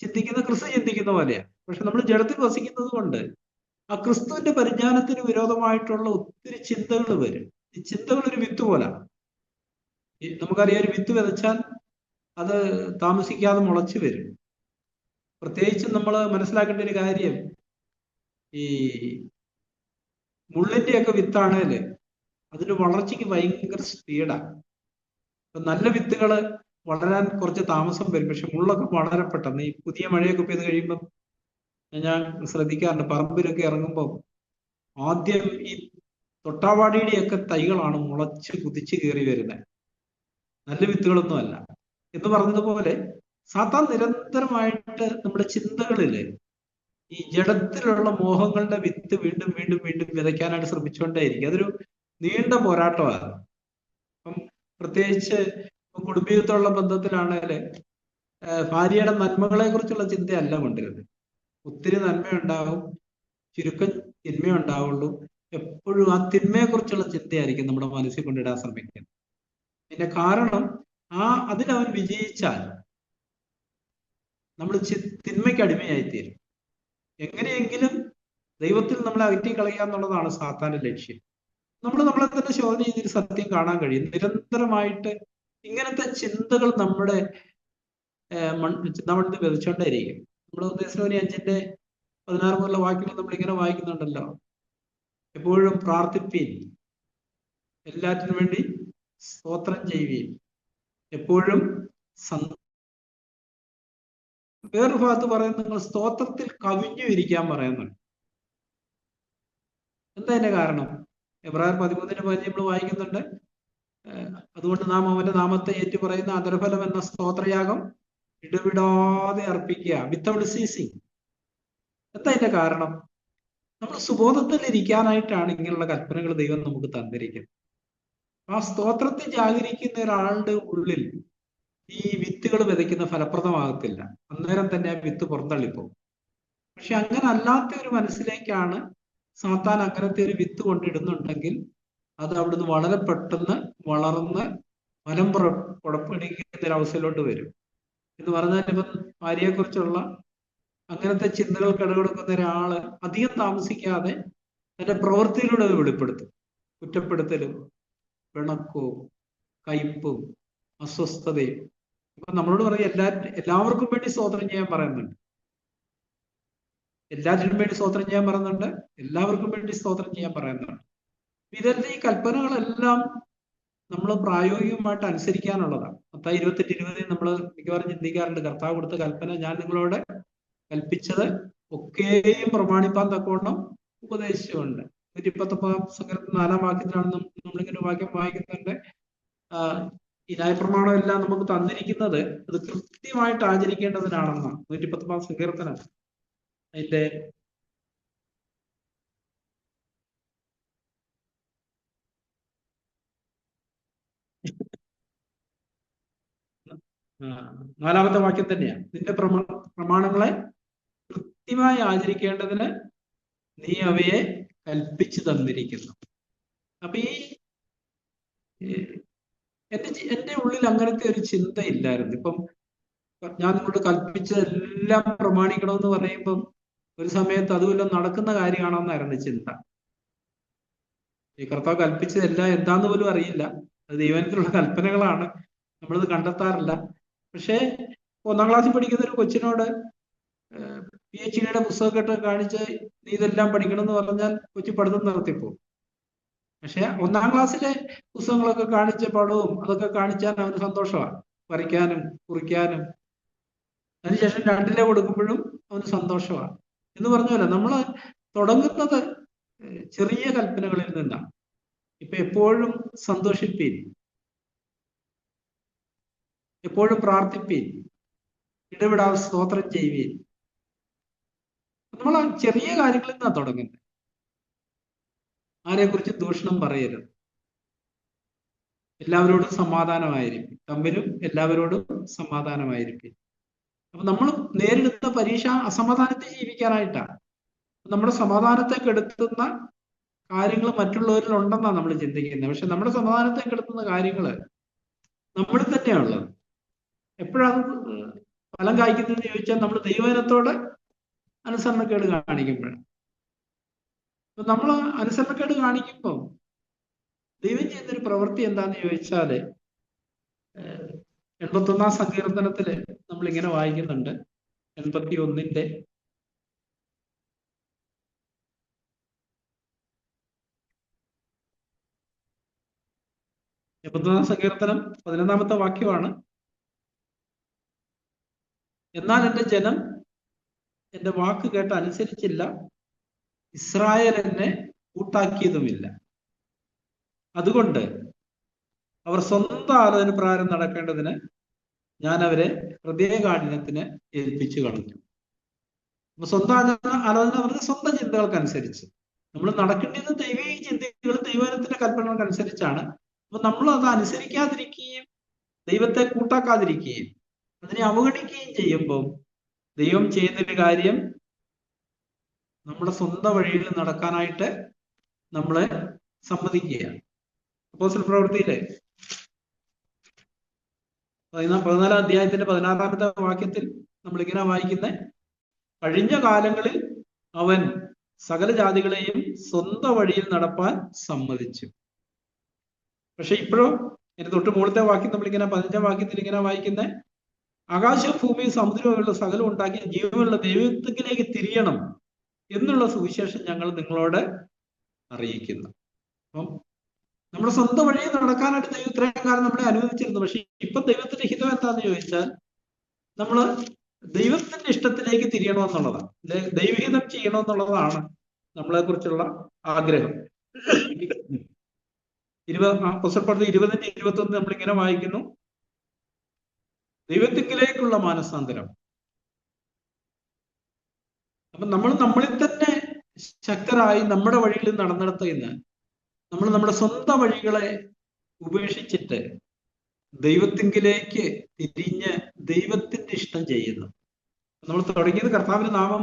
ചിന്തിക്കുന്ന ക്രിസ്തു ചിന്തിക്കുന്ന പോലെയാണ്. പക്ഷെ നമ്മൾ ജഡത്തിൽ വസിക്കുന്നത് കൊണ്ട് ആ ക്രിസ്തുവിന്റെ പരിജ്ഞാനത്തിന് വിരോധമായിട്ടുള്ള ഒത്തിരി ചിന്തകൾ വരും. ഈ ചിന്തകൾ ഒരു വിത്ത് പോലെ. നമുക്കറിയാം, ഒരു വിത്ത് വിതച്ചാൽ അത് താമസിക്കാതെ മുളച്ചു വരും. പ്രത്യേകിച്ചും നമ്മൾ മനസ്സിലാക്കേണ്ട ഒരു കാര്യം, ഈ മുള്ളിന്റെയൊക്കെ വിത്താണേല് അതിന്റെ വളർച്ചയ്ക്ക് ഭയങ്കര സ്പീഡാണ്. നല്ല വിത്തുകൾ വളരാൻ കുറച്ച് താമസം വരും, പക്ഷെ മുള്ളൊക്കെ വളരെ പെട്ടെന്ന്. ഈ പുതിയ മഴയൊക്കെ പെയ്ത് കഴിയുമ്പം ഞാൻ ശ്രദ്ധിക്കാറുണ്ട്, പറമ്പിലൊക്കെ ഇറങ്ങുമ്പോൾ ആദ്യം ഈ തൊട്ടാവാടിയുടെയൊക്കെ തൈകളാണ് മുളച്ച് കുതിച്ച് കയറി വരുന്നത്, നല്ല വിത്തുകളൊന്നും അല്ല. എന്ന് പറഞ്ഞതുപോലെ സാത്താൻ നിരന്തരമായിട്ട് നമ്മുടെ ചിന്തകളില് ഈ ജഡത്തിലുള്ള മോഹങ്ങളുടെ വിത്ത് വീണ്ടും വീണ്ടും വീണ്ടും വിതയ്ക്കാനായിട്ട് ശ്രമിച്ചുകൊണ്ടേയിരിക്കും. അതൊരു നീണ്ട പോരാട്ടമാണ്. അപ്പം പ്രത്യേകിച്ച് കുടുംബീയത്തോടുള്ള ബന്ധത്തിലാണെങ്കിൽ ഭാര്യയുടെ നന്മകളെ കുറിച്ചുള്ള ചിന്തയല്ല കൊണ്ടിരുന്നത്. ഒത്തിരി നന്മയുണ്ടാവും, ചുരുക്കം തിന്മയുണ്ടാവുള്ളൂ. എപ്പോഴും ആ തിന്മയെ കുറിച്ചുള്ള ചിന്തയായിരിക്കും നമ്മുടെ മനസ്സിൽ കൊണ്ടിടാൻ ശ്രമിക്കുന്നത്. അതിന്റെ കാരണം അതിലവൻ വിജയിച്ചാൽ നമ്മൾ തിന്മയ്ക്ക് അടിമയായിത്തീരും. എങ്ങനെയെങ്കിലും ദൈവത്തിൽ നമ്മളെ അകറ്റിക്കളയുക എന്നുള്ളതാണ് സാത്താന്റെ ലക്ഷ്യം. നമ്മളെ തന്നെ ശോധന ചെയ്തൊരു സത്യം കാണാൻ കഴിയും. നിരന്തരമായിട്ട് ഇങ്ങനത്തെ ചിന്തകൾ നമ്മുടെ നമ്മളിത് വിതച്ചോണ്ടേയിരിക്കും. നമ്മൾ ഉദ്ദേശിച്ച 5:16 മുതലുള്ള വാക്യങ്ങൾ നമ്മളിങ്ങനെ വായിക്കുന്നുണ്ടല്ലോ, എപ്പോഴും പ്രാർത്ഥിപ്പീൻ, എല്ലാറ്റിനും വേണ്ടി സ്തോത്രം ചെയ്യുവീൻ, എപ്പോഴും വേറൊരു ഭാഗത്ത് പറയുന്നത് നിങ്ങൾ സ്തോത്രത്തിൽ കവിഞ്ഞു ഇരിക്കാൻ പറയുന്നുണ്ട്. എന്താ അതിന്റെ കാരണം? എബ്രായർ 13:15 നമ്മൾ വായിക്കുന്നുണ്ട്, അതുകൊണ്ട് നാം അവന്റെ നാമത്തെ ഏറ്റു പറയുന്ന അന്തർഫലം എന്ന സ്തോത്രയാഗം ഇടവിടാതെ അർപ്പിക്കുക, വിത്തൗട്ട് സീസിങ്. എന്താ അതിന്റെ കാരണം? നമ്മൾ സുബോധത്തിൽ ഇരിക്കാനായിട്ടാണ് ഇങ്ങനെയുള്ള കൽപ്പനകൾ ദൈവം നമുക്ക് തന്നിരിക്കുന്നത്. ആ സ്തോത്രത്തിൽ ജാഗരിക്കുന്ന ഒരാളുടെ ഉള്ളിൽ ഈ വിത്തുകൾ വിതയ്ക്കുന്ന ഫലപ്രദമാകത്തില്ല. അന്നേരം തന്നെ ആ വിത്ത് പുറന്തള്ളിപ്പോകും. പക്ഷെ അങ്ങനെ അല്ലാത്ത ഒരു മനസ്സിലേക്കാണ് സാത്താൻ അങ്ങനത്തെ ഒരു വിത്ത് കൊണ്ടിടുന്നുണ്ടെങ്കിൽ അത് അവിടുന്ന് വളരെ പെട്ടെന്ന് വളർന്ന് ഫലം പുറപ്പെടുവിക്കുന്ന ഒരവസ്ഥയിലോട്ട് വരും. എന്ന് പറഞ്ഞാൽ ഇപ്പം ഭാര്യയെക്കുറിച്ചുള്ള അങ്ങനത്തെ ചിന്തകൾ കടകൊടുക്കുന്ന ഒരാള് അധികം താമസിക്കാതെ തന്റെ പ്രവൃത്തിയിലൂടെ അത് വെളിപ്പെടുത്തും. കുറ്റപ്പെടുത്തലും പിണക്കവും കയ്പും അസ്വസ്ഥതയും. അപ്പൊ നമ്മളോട് പറയും എല്ലാവർക്കും വേണ്ടി സ്തോത്രം ചെയ്യാൻ പറയുന്നുണ്ട്, എല്ലാറ്റിനും വേണ്ടി സ്തോത്രം ചെയ്യാൻ പറയുന്നുണ്ട്, എല്ലാവർക്കും വേണ്ടി സ്തോത്രം ചെയ്യാൻ പറയുന്നുണ്ട്. ഇതെല്ലാം ഈ കൽപ്പനകളെല്ലാം നമ്മൾ പ്രായോഗികമായിട്ട് അനുസരിക്കാനുള്ളതാണ്. Matayi 28:20 നമ്മൾ മിക്കവാറും ചിന്തിക്കാറുണ്ട്, കർത്താവ് കൊടുത്ത കൽപ്പന ഞാൻ നിങ്ങളോട് കൽപ്പിച്ചത് ഒക്കെയും പ്രമാണിപ്പാൻ തക്കവണ്ണം ഉപദേശിച്ചുകൊണ്ട്. 119 സങ്കീർത്തനം 4-ാം വാക്യത്തിലാണ് നമ്മളിങ്ങനെ വാക്യം വായിക്കുന്നുണ്ട്, ഈ ന്യായപ്രമാണം എല്ലാം നമുക്ക് തന്നിരിക്കുന്നത് അത് കൃത്യമായിട്ട് ആചരിക്കേണ്ടതിനാണെന്നാണ്. 119 സങ്കീർത്തനം അതിന്റെ 4-ാമത്തെ വാക്യം തന്നെയാണ്. നിന്റെ പ്രമാണങ്ങളെ കൃത്യമായി ആചരിക്കേണ്ടതിന് നീ അവയെ കൽപ്പിച്ചു തന്നിരിക്കുന്നു. അപ്പൊ എന്റെ ഉള്ളിൽ അങ്ങനത്തെ ഒരു ചിന്ത ഇല്ലായിരുന്നു. ഇപ്പം ഞാൻ നിങ്ങളോട് കൽപ്പിച്ചതെല്ലാം പ്രമാണിക്കണമെന്ന് പറയുമ്പം ഒരു സമയത്ത് അതുമെല്ലാം നടക്കുന്ന കാര്യമാണെന്നായിരുന്നു ചിന്ത. ഈ കർത്താവ് കൽപ്പിച്ചതെല്ലാം എന്താന്ന് പോലും അറിയില്ല, അത് ദൈവത്തിലുള്ള കൽപ്പനകളാണ്, നമ്മളത് കണ്ടെത്താറില്ല. പക്ഷേ 1-ാം ക്ലാസ്സിൽ പഠിക്കുന്ന ഒരു കൊച്ചിനോട് PhD പുസ്തകമൊക്കെ കാണിച്ച് നീ ഇതെല്ലാം പഠിക്കണം എന്ന് പറഞ്ഞാൽ കൊച്ചു പഠിത്തം നടത്തിപ്പോകും. പക്ഷെ 1-ാം ക്ലാസ്സിലെ പുസ്തകങ്ങളൊക്കെ കാണിച്ച പടവും അതൊക്കെ കാണിച്ചാൽ അവന് സന്തോഷമാണ്, വരയ്ക്കാനും കുറിക്കാനും. അതിനുശേഷം 2-ലെ കൊടുക്കുമ്പോഴും അവന് സന്തോഷമാണ്. എന്ന് പറഞ്ഞല്ലോ, നമ്മൾ തുടങ്ങുന്നത് ചെറിയ കൽപ്പനകളിൽ നിന്നാണ്. ഇപ്പൊ എപ്പോഴും സന്തോഷിപ്പീൻ, എപ്പോഴും പ്രാർത്ഥിപ്പീൻ, ഇടവിടാതെ സ്തോത്രം ചെയ്യുവീൻ. നമ്മൾ ആ ചെറിയ കാര്യങ്ങളിൽ നിന്നാണ് തുടങ്ങുന്നത്. ആരെക്കുറിച്ച് ദൂഷണം പറയരുത്, എല്ലാവരോടും സമാധാനമായിരിക്കും, തമ്മിലും എല്ലാവരോടും സമാധാനമായിരിക്കും. അപ്പൊ നമ്മൾ നേരിടുന്ന പരീക്ഷ അസമാധാനത്തെ ജീവിക്കാനായിട്ടാണ്. നമ്മുടെ സമാധാനത്തെ കെടുത്തുന്ന കാര്യങ്ങൾ മറ്റുള്ളവരിൽ ഉണ്ടെന്നാണ് നമ്മൾ ചിന്തിക്കുന്നത്. പക്ഷെ നമ്മുടെ സമാധാനത്തെ കെടുത്തുന്ന കാര്യങ്ങള് നമ്മളിൽ തന്നെയാണുള്ളത്. എപ്പോഴാണ് ഫലം കായ്ക്കുന്നതെന്ന് ചോദിച്ചാൽ നമ്മൾ ദൈവജനത്തോട് അനുസരണക്കേട് കാണിക്കുമ്പോഴാണ്. അപ്പൊ നമ്മൾ അനുസരണക്കേട് കാണിക്കുമ്പോൾ ദൈവം ചെയ്യുന്നൊരു പ്രവൃത്തി എന്താന്ന് ചോദിച്ചാല് 81 സങ്കീർത്തനത്തില് നമ്മൾ ഇങ്ങനെ വായിക്കുന്നുണ്ട്. 81 സങ്കീർത്തനം 11 വാക്യമാണ്. എന്നാൽ എന്റെ ജനം എന്റെ വാക്ക് കേട്ട് അനുസരിച്ചില്ല, ഇസ്രായേൽ എന്നെ കൂട്ടാക്കിയതുമില്ല. അതുകൊണ്ട് അവർ സ്വന്തം ആലോചന പ്രകാരം നടക്കേണ്ടതിന് ഞാൻ അവരെ ഹൃദയകാഠിന്യത്തിന് ഏൽപ്പിച്ചു കളഞ്ഞു. അപ്പൊ സ്വന്തം ആലോചന പറഞ്ഞ സ്വന്തം ചിന്തകൾക്കനുസരിച്ച് നമ്മൾ നടക്കേണ്ടത് ദൈവിക ചിന്തകൾ ദൈവത്തിന്റെ കൽപ്പനകൾക്കനുസരിച്ചാണ്. അപ്പൊ നമ്മൾ അത് അനുസരിക്കാതിരിക്കുകയും ദൈവത്തെ കൂട്ടാക്കാതിരിക്കുകയും അതിനെ അവഗണിക്കുകയും ചെയ്യുമ്പോൾ ദൈവം ചെയ്യുന്നൊരു കാര്യം നമ്മുടെ സ്വന്തം വഴിയിൽ നടക്കാനായിട്ട് നമ്മളെ സമ്മതിക്കുകയാണ്. അപ്പോസ്തല പ്രവൃത്തിയിലെ 14 അധ്യായത്തിന്റെ 16 വാക്യത്തിൽ നമ്മൾ ഇങ്ങനെ വായിക്കുന്നത്, കഴിഞ്ഞ കാലങ്ങളിൽ അവൻ സകല ജാതികളെയും സ്വന്തം വഴിയിൽ നടപ്പാൻ സമ്മതിച്ചു. പക്ഷെ ഇപ്പോഴോ ഇതിന് തൊട്ട് മുകളിലത്തെ വാക്യം നമ്മളിങ്ങനെ 15 വാക്യത്തിൽ ഇങ്ങനെ വായിക്കുന്നത്, ആകാശവും ഭൂമിയും സമുദ്രമുള്ള സകലം ഉണ്ടാക്കിയ ജീവനുള്ള ദൈവത്തിലേക്ക് തിരിയണം എന്നുള്ള സുവിശേഷം ഞങ്ങൾ നിങ്ങളോട് അറിയിക്കുന്നു. അപ്പം നമ്മുടെ സ്വന്തം വഴിയിൽ നടക്കാനായിട്ട് ദൈവം ഇത്രയും കാലം നമ്മളെ അനുവദിച്ചിരുന്നു. പക്ഷെ ഇപ്പൊ ദൈവത്തിന്റെ ഹിതം എന്താന്ന് ചോദിച്ചാൽ നമ്മള് ദൈവത്തിന്റെ ഇഷ്ടത്തിലേക്ക് തിരിയണമെന്നുള്ളതാണ്, ദൈവഹിതം ചെയ്യണമെന്നുള്ളതാണ് നമ്മളെ കുറിച്ചുള്ള ആഗ്രഹം. 20-21 നമ്മളിങ്ങനെ വായിക്കുന്നു, ദൈവത്തിങ്കിലേക്കുള്ള മാനസാന്തരം. അപ്പൊ നമ്മൾ നമ്മളിൽ തന്നെ ശക്തരായി നമ്മുടെ വഴിയിൽ നടന്നിടത്തുനിന്ന് നമ്മൾ നമ്മുടെ സ്വന്തം വഴികളെ ഉപേക്ഷിച്ചിട്ട് ദൈവത്തിങ്കിലേക്ക് തിരിഞ്ഞ് ദൈവത്തിന്റെ ഇഷ്ടം ചെയ്യുന്നു. നമ്മൾ തുടങ്ങിയത് കർത്താവിന്റെ നാമം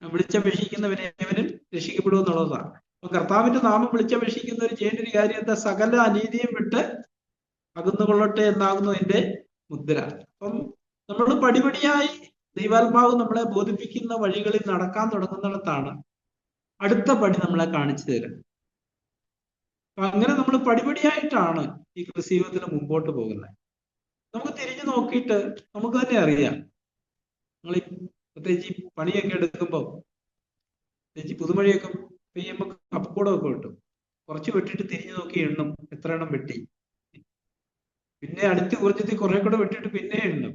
വിളിച്ചപേക്ഷിക്കുന്നവനേവനും രക്ഷിക്കപ്പെടുമെന്നുള്ളതാണ്. അപ്പൊ കർത്താവിന്റെ നാമം വിളിച്ചപേക്ഷിക്കുന്നവർ ചെയ്യേണ്ട ഒരു കാര്യം എന്താ? സകല അനീതിയും വിട്ട് അകന്നുകൊള്ളട്ടെ എന്നാകുന്നു അതിന്റെ മുദ്ര. അപ്പം നമ്മൾ പടിപടിയായി ദൈവാത്മാവ് നമ്മളെ ബോധിപ്പിക്കുന്ന വഴികളിൽ നടക്കാൻ തുടങ്ങുന്നിടത്താണ് അടുത്ത പടി നമ്മളെ കാണിച്ചു തരുന്നത്. അപ്പൊ അങ്ങനെ നമ്മൾ പടിപടിയായിട്ടാണ് ഈ ക്രിസ്തീയത്തിന് മുമ്പോട്ട് പോകുന്നത്. നമുക്ക് തിരിഞ്ഞു നോക്കിയിട്ട് നമുക്ക് തന്നെ അറിയാം. നമ്മൾ പ്രത്യേകിച്ച് ഈ പണിയൊക്കെ എടുക്കുമ്പോൾ, പ്രത്യേകിച്ച് പുതുമഴയൊക്കെ പെയ്യുമ്പോൾ കപ്പക്കൂടമൊക്കെ കിട്ടും. കുറച്ച് വെട്ടിയിട്ട് തിരിഞ്ഞു നോക്കി എണ്ണും എത്ര എണ്ണം വെട്ടി. പിന്നെ അടുത്ത് ഊർജ്ജത്തിൽ കുറെ കൂടെ വെട്ടിയിട്ട് പിന്നെ എണ്ണും.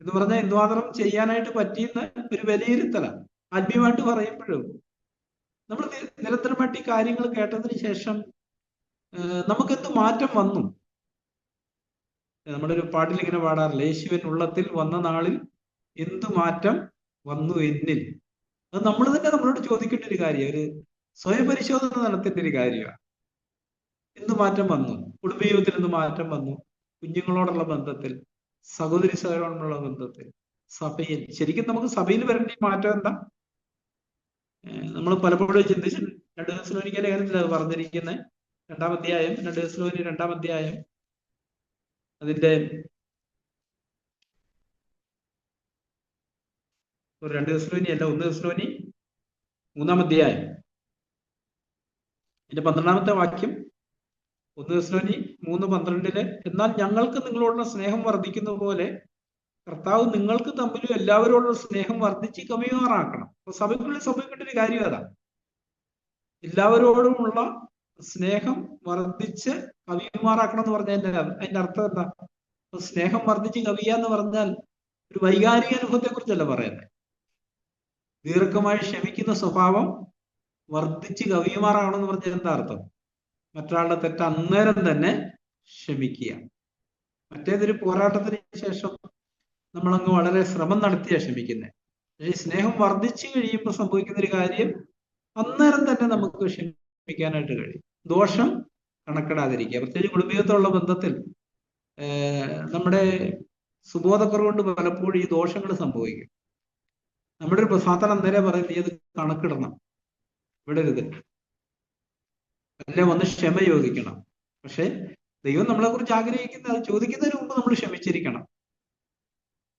എന്ന് പറഞ്ഞാൽ എന്തുമാത്രം ചെയ്യാനായിട്ട് പറ്റിയെന്ന് ഒരു വിലയിരുത്തലാണ്. ആത്മീയമായിട്ട് പറയുമ്പോഴും നമ്മൾ നിരന്തരമായിട്ട് ഈ കാര്യങ്ങൾ കേട്ടതിന് ശേഷം നമുക്കെന്ത് മാറ്റം വന്നു? നമ്മുടെ ഒരു പാട്ടിൽ ഇങ്ങനെ പാടാറില്ല, യേശുവിൻ ഉള്ളത്തിൽ വന്ന നാളിൽ എന്തു മാറ്റം വന്നു എന്നിൽ. അത് നമ്മൾ തന്നെ നമ്മളോട് ചോദിക്കേണ്ട ഒരു കാര്യം, ഒരു സ്വയം പരിശോധന നടത്തേണ്ട ഒരു കാര്യമാണ്. എന്ത് മാറ്റം വന്നു? കുടുംബജീവിതത്തിൽ എന്ത് മാറ്റം വന്നു? കുഞ്ഞുങ്ങളോടുള്ള ബന്ധത്തിൽ, സഹോദരി സഹോദരനോടുള്ള ബന്ധത്തിൽ, സഭയിൽ. ശരിക്കും നമുക്ക് സഭയിൽ വരേണ്ട മാറ്റം എന്താ? നമ്മൾ പലപ്പോഴും ചിന്തിച്ച് 2 തെസ്സലോനിക്ക ലേഖനത്തിൽ അത് പറഞ്ഞിരിക്കുന്നത്, 2-ാം അധ്യായം 2 തെസ്സലോനി 2-ാം അധ്യായം അതിന്റെ 2 തെസ്സലോനി അല്ല 1 തെസ്സലോനി 3-ാം അധ്യായം അതിന്റെ 12-ാമത്തെ വാക്യം. 1 തെസ്സലോനി 3:12 എന്നാൽ ഞങ്ങൾക്ക് നിങ്ങളോടുള്ള സ്നേഹം വർദ്ധിക്കുന്ന പോലെ കർത്താവ് നിങ്ങൾക്ക് തമ്മിലും എല്ലാവരോടുള്ള സ്നേഹം വർദ്ധിച്ച് കവിയുമാറാക്കണം. അപ്പൊ സഭയ്ക്കുള്ളിൽ സംഭവിക്കേണ്ട ഒരു കാര്യം അതാണ്. എല്ലാവരോടുമുള്ള സ്നേഹം വർദ്ധിച്ച് കവിയുമാറാക്കണം എന്ന് പറഞ്ഞാൽ അതിന്റെ അർത്ഥം എന്താ? സ്നേഹം വർദ്ധിച്ച് കവിയാന്ന് പറഞ്ഞാൽ ഒരു വൈകാരിക അനുഭവത്തെ കുറിച്ചല്ല പറയുന്നത്. ദീർഘമായി ക്ഷമിക്കുന്ന സ്വഭാവം വർദ്ധിച്ച് കവിയുമാറാകണമെന്ന് പറഞ്ഞാൽ എന്താ അർത്ഥം? മറ്റൊരാളുടെ തെറ്റ് അന്നേരം തന്നെ ക്ഷമിക്കുക. മറ്റേതൊരു പോരാട്ടത്തിന് ശേഷം നമ്മളങ്ങ് വളരെ ശ്രമം നടത്തിയാ ക്ഷമിക്കുന്നത്. പക്ഷേ സ്നേഹം വർദ്ധിച്ചു കഴിയുമ്പോൾ സംഭവിക്കുന്ന ഒരു കാര്യം അന്നേരം തന്നെ നമുക്ക് ക്ഷമിക്കാനായിട്ട് കഴിയും. ദോഷം കണക്കിടാതിരിക്കുക. പ്രത്യേകിച്ച് കുടുംബീയത്തോടുള്ള ബന്ധത്തിൽ നമ്മുടെ സുബോധക്കുറവ് കൊണ്ട് പലപ്പോഴും ഈ ദോഷങ്ങൾ സംഭവിക്കും. നമ്മുടെ ഒരു സാധാരണ അന്നേരം പറയുന്നത് ഇത് കണക്കിടണം, വിടരുത്, അല്ലെ വന്ന് ക്ഷമ ചോദിക്കണം. പക്ഷെ ദൈവം നമ്മളെ കുറിച്ച് ആഗ്രഹിക്കുന്ന അത് ചോദിക്കുന്നതിന് മുമ്പ് നമ്മൾ ക്ഷമിച്ചിരിക്കണം.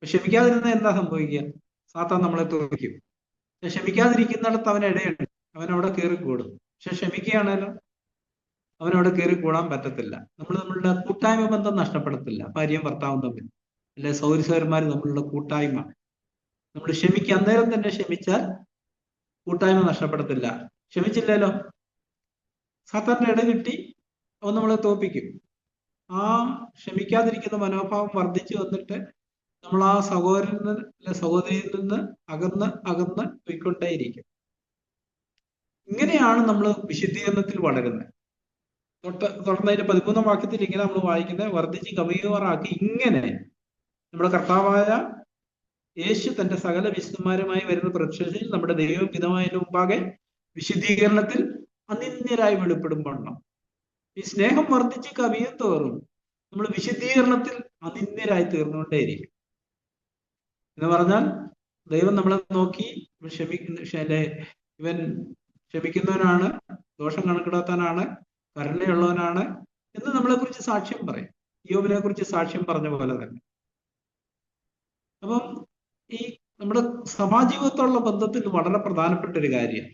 ക്ഷമിക്കാതിരുന്ന എന്താ സംഭവിക്കുക? സാത്താൻ നമ്മളെ തോൽക്കും. ക്ഷമിക്കാതിരിക്കുന്നിടത്ത് അവന് ഇടയുണ്ട്. അവനവിടെ കയറി കൂടും. പക്ഷെ ക്ഷമിക്കുകയാണല്ലോ, അവനവിടെ കയറി കൂടാൻ പറ്റത്തില്ല. നമ്മളുടെ കൂട്ടായ്മ ബന്ധം നഷ്ടപ്പെടത്തില്ല, ഭാര്യയും ഭർത്താവും തമ്മിൽ, അല്ലെ സൗരസവന്മാർ തമ്മിലുള്ള കൂട്ടായ്മ. നമ്മൾ ക്ഷമിക്കുക, അന്നേരം തന്നെ ക്ഷമിച്ചാൽ കൂട്ടായ്മ നഷ്ടപ്പെടത്തില്ല. ക്ഷമിച്ചില്ലല്ലോ, സാത്താന്റെ ഇടകിട്ടി അവൻ നമ്മളെ തോൽപ്പിക്കും. ആ ക്ഷമിക്കാതിരിക്കുന്ന മനോഭാവം വർദ്ധിച്ചു വന്നിട്ട് നമ്മൾ ആ സഹോദരനിൽ അല്ലെ സഹോദരിയിൽ നിന്ന് അകന്ന് അകന്ന് പോയിക്കൊണ്ടേയിരിക്കും. ഇങ്ങനെയാണ് നമ്മൾ വിശുദ്ധീകരണത്തിൽ വളരുന്നത്. തുടർന്ന് അതിന്റെ 13-ാം വാക്യത്തിൽ ഇങ്ങനെ നമ്മൾ വായിക്കുന്നത്, വർദ്ധിച്ച് കവിയുമാറാക്കി ഇങ്ങനെ നമ്മുടെ കർത്താവായ യേശു തന്റെ സകല വിശുദ്ധന്മാരുമായി വരുന്ന പ്രത്യക്ഷത്തിൽ നമ്മുടെ ദൈവം പിതാവിന്റെ മുമ്പാകെ വിശുദ്ധീകരണത്തിൽ അനിന്യരായി വെളിപ്പെടുമ്പോണം. ഈ സ്നേഹം വർദ്ധിച്ച് കവിയും തോറും നമ്മൾ വിശുദ്ധീകരണത്തിൽ അനിന്യരായി തീർന്നുകൊണ്ടേയിരിക്കും. എന്ന് പറഞ്ഞാൽ ദൈവം നമ്മളെ നോക്കി ഇവൻ ക്ഷമിക്കുന്നവനാണ്, ദോഷം കണക്കിടാത്തവനാണ്, കരുണയുള്ളവനാണ് എന്ന് നമ്മളെ കുറിച്ച് സാക്ഷ്യം പറയും. യോബിനെ കുറിച്ച് സാക്ഷ്യം പറഞ്ഞ പോലെ തന്നെ. അപ്പം ഈ നമ്മുടെ സഭാജീവിതത്തോടുള്ള ബന്ധത്തിൽ വളരെ പ്രധാനപ്പെട്ട ഒരു കാര്യം,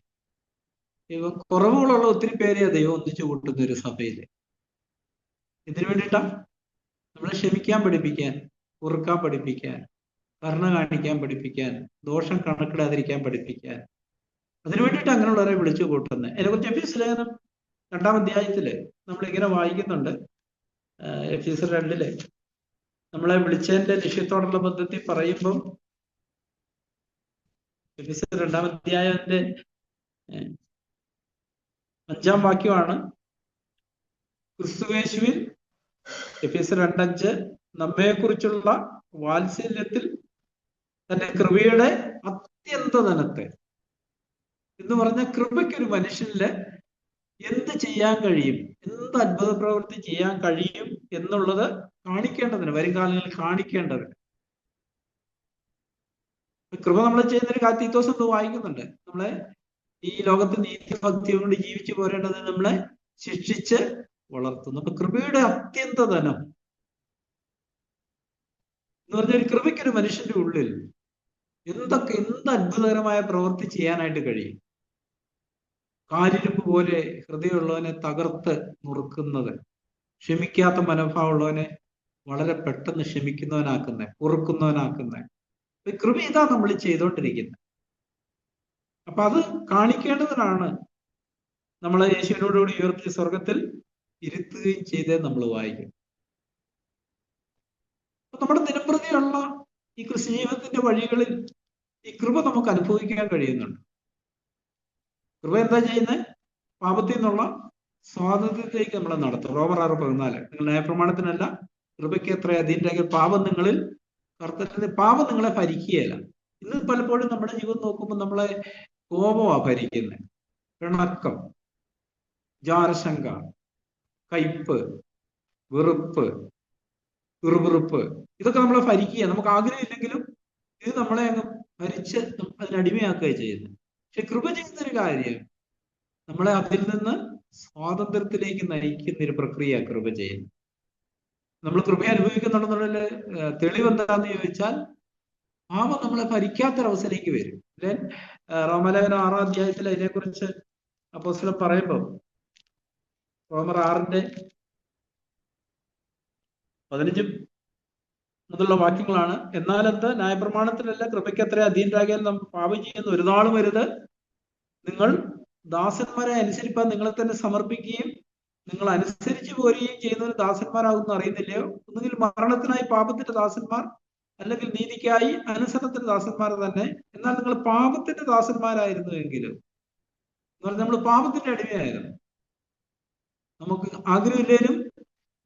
കുറവുകളുള്ള ഒത്തിരി പേരെ ദൈവം ഒന്നിച്ചു കൂട്ടുന്ന ഒരു സഭയില്. ഇതിനു വേണ്ടിയിട്ടാ നമ്മളെ ക്ഷമിക്കാൻ പഠിപ്പിക്കാൻ, പൊറുക്കാൻ പഠിപ്പിക്കാൻ, കരുണ കാണിക്കാൻ പഠിപ്പിക്കാൻ, ദോഷം കണക്കിടാതിരിക്കാൻ പഠിപ്പിക്കാൻ. അതിനു വേണ്ടിയിട്ട് അങ്ങനെയുള്ളവരെ വിളിച്ചു കൂട്ടുന്നത്. അതിനെക്കുറിച്ച് എഫീസ് ലേഖനം 2-ാം അധ്യായത്തില് നമ്മൾ ഇങ്ങനെ വായിക്കുന്നുണ്ട്. എഫീസ് 2 നമ്മളെ വിളിച്ചതിന്റെ ലക്ഷ്യത്തോടുള്ള ബന്ധത്തിൽ പറയുമ്പം എഫീസ് 2-ാം അധ്യായത്തിന്റെ 5-ാം വാക്യമാണ്, ക്രിസ്തുയേശുവിൽ എഫീസ് 2:5 നമ്മെക്കുറിച്ചുള്ള വാത്സല്യത്തിൽ തന്റെ കൃപയുടെ അത്യന്തധനത്തെ എന്ന് പറഞ്ഞ കൃപയ്ക്കൊരു മനുഷ്യനില് എന്ത് ചെയ്യാൻ കഴിയും, എന്ത് അത്ഭുത പ്രവൃത്തി ചെയ്യാൻ കഴിയും എന്നുള്ളത് കാണിക്കേണ്ടതിന്, വരും കാലങ്ങളിൽ കാണിക്കേണ്ടതിന്. കൃപ നമ്മൾ ചെയ്യുന്നൊരു തീത്തോസ് എന്ന് വായിക്കുന്നുണ്ട്. നമ്മളെ ഈ ലോകത്ത് നീതിഭക്തി കൊണ്ട് ജീവിച്ചു പോരേണ്ടത് നമ്മളെ ശിക്ഷിച്ച് വളർത്തുന്നു. അപ്പൊ കൃപയുടെ അത്യന്തധനം എന്ന് പറഞ്ഞ ഒരു കൃപയ്ക്കൊരു മനുഷ്യന്റെ ഉള്ളിൽ എന്ത് അത്ഭുതകരമായ പ്രവൃത്തി ചെയ്യാനായിട്ട് കഴിയും. കാരിരുമ്പ് പോലെ ഹൃദയമുള്ളവനെ തകർത്ത് മുറുക്കുന്നത്, ക്ഷമിക്കാത്ത മനോഭാവമുള്ളവനെ വളരെ പെട്ടെന്ന് ക്ഷമിക്കുന്നവനാക്കുന്നത്, പൊറുക്കുന്നവനാക്കുന്നത്. കൃപ ഇതാ നമ്മൾ ചെയ്തുകൊണ്ടിരിക്കുന്നത്. അപ്പൊ അത് കാണിക്കേണ്ടതിനാണ് നമ്മളെ യേശുവിനോടുകൂടി ഉയർത്തി സ്വർഗത്തിൽ ഇരുത്തുകയും ചെയ്തേ നമ്മൾ വായിക്കും. നമ്മുടെ ദിനംപ്രതിയുള്ള ഈ ക്രിസ്ത്യ ജീവിതത്തിന്റെ വഴികളിൽ ഈ കൃപ നമുക്ക് അനുഭവിക്കാൻ കഴിയുന്നുണ്ട്. കൃപ എന്താ ചെയ്യുന്നത്? പാപത്തിൽ നിന്നുള്ള സ്വാതന്ത്ര്യത്തിലേക്ക് നമ്മളെ നടത്തും. റോമർ 6:14 നിങ്ങൾ ന്യായപ്രമാണത്തിനല്ല കൃപയ്ക്ക് എത്ര അധീനരാകിയ പാപം നിങ്ങളിൽ പാപം നിങ്ങളെ ഭരിക്കുകയല്ല. ഇന്ന് പലപ്പോഴും നമ്മുടെ ജീവിതം നോക്കുമ്പോൾ നമ്മളെ കോപമാ ഭരിക്കുന്നത്, പിണക്കം, ജാരശങ്ക, കയ്പ്, വെറുപ്പ്, പിറുപിറുപ്പ്, ഇതൊക്കെ നമ്മളെ ഭരിക്കുക. നമുക്ക് ആഗ്രഹമില്ലെങ്കിലും ഇത് നമ്മളെ അങ്ങ് ഭരിച്ച് അതിനടിമയാക്കുക ചെയ്യുന്നത്. പക്ഷെ കൃപ ചെയ്യുന്നൊരു കാര്യം നമ്മളെ അതിൽ നിന്ന് സ്വാതന്ത്ര്യത്തിലേക്ക് നയിക്കുന്ന ഒരു പ്രക്രിയ കൃപ ചെയ്യുന്നു. നമ്മൾ കൃപ അനുഭവിക്കുന്നുണ്ടെന്നുള്ള തെളിവ് എന്താന്ന് ചോദിച്ചാൽ, പാപം നമ്മളെ ഭരിക്കാത്തൊരവസ്ഥയിലേക്ക് വരും. റോമലേഖനം 6-ാം അധ്യായത്തിൽ അതിനെക്കുറിച്ച് അപ്പോസ്തലൻ പറയുമ്പോൾ, റോമർ 6:15 മുതലുള്ള വാക്യങ്ങളാണ്. എന്നാലെന്ത്? ന്യായപ്രമാണത്തിലല്ല കൃപയ്ക്ക് അത്ര അധീനരാകിയാൽ നാം പാപം ചെയ്യുന്ന ഒരു നാളും വരുത്. നിങ്ങൾ ദാസന്മാരെ അനുസരിപ്പാൻ നിങ്ങളെ തന്നെ സമർപ്പിക്കുകയും നിങ്ങൾ അനുസരിച്ചു പോരുകയും ചെയ്യുന്നവർ ദാസന്മാരാകുമെന്ന് അറിയുന്നില്ലയോ? ഒന്നുകിൽ മരണത്തിനായി പാപത്തിന്റെ ദാസന്മാർ, അല്ലെങ്കിൽ നീതിക്കായി അനുസരണത്തിന്റെ ദാസന്മാർ തന്നെ. എന്നാൽ നിങ്ങൾ പാപത്തിന്റെ ദാസന്മാരായിരുന്നു എങ്കിലും, എന്ന് പറഞ്ഞാൽ നമ്മൾ പാപത്തിന്റെ അടിമയായിരുന്നു. നമുക്ക് ആഗ്രഹമില്ലേലും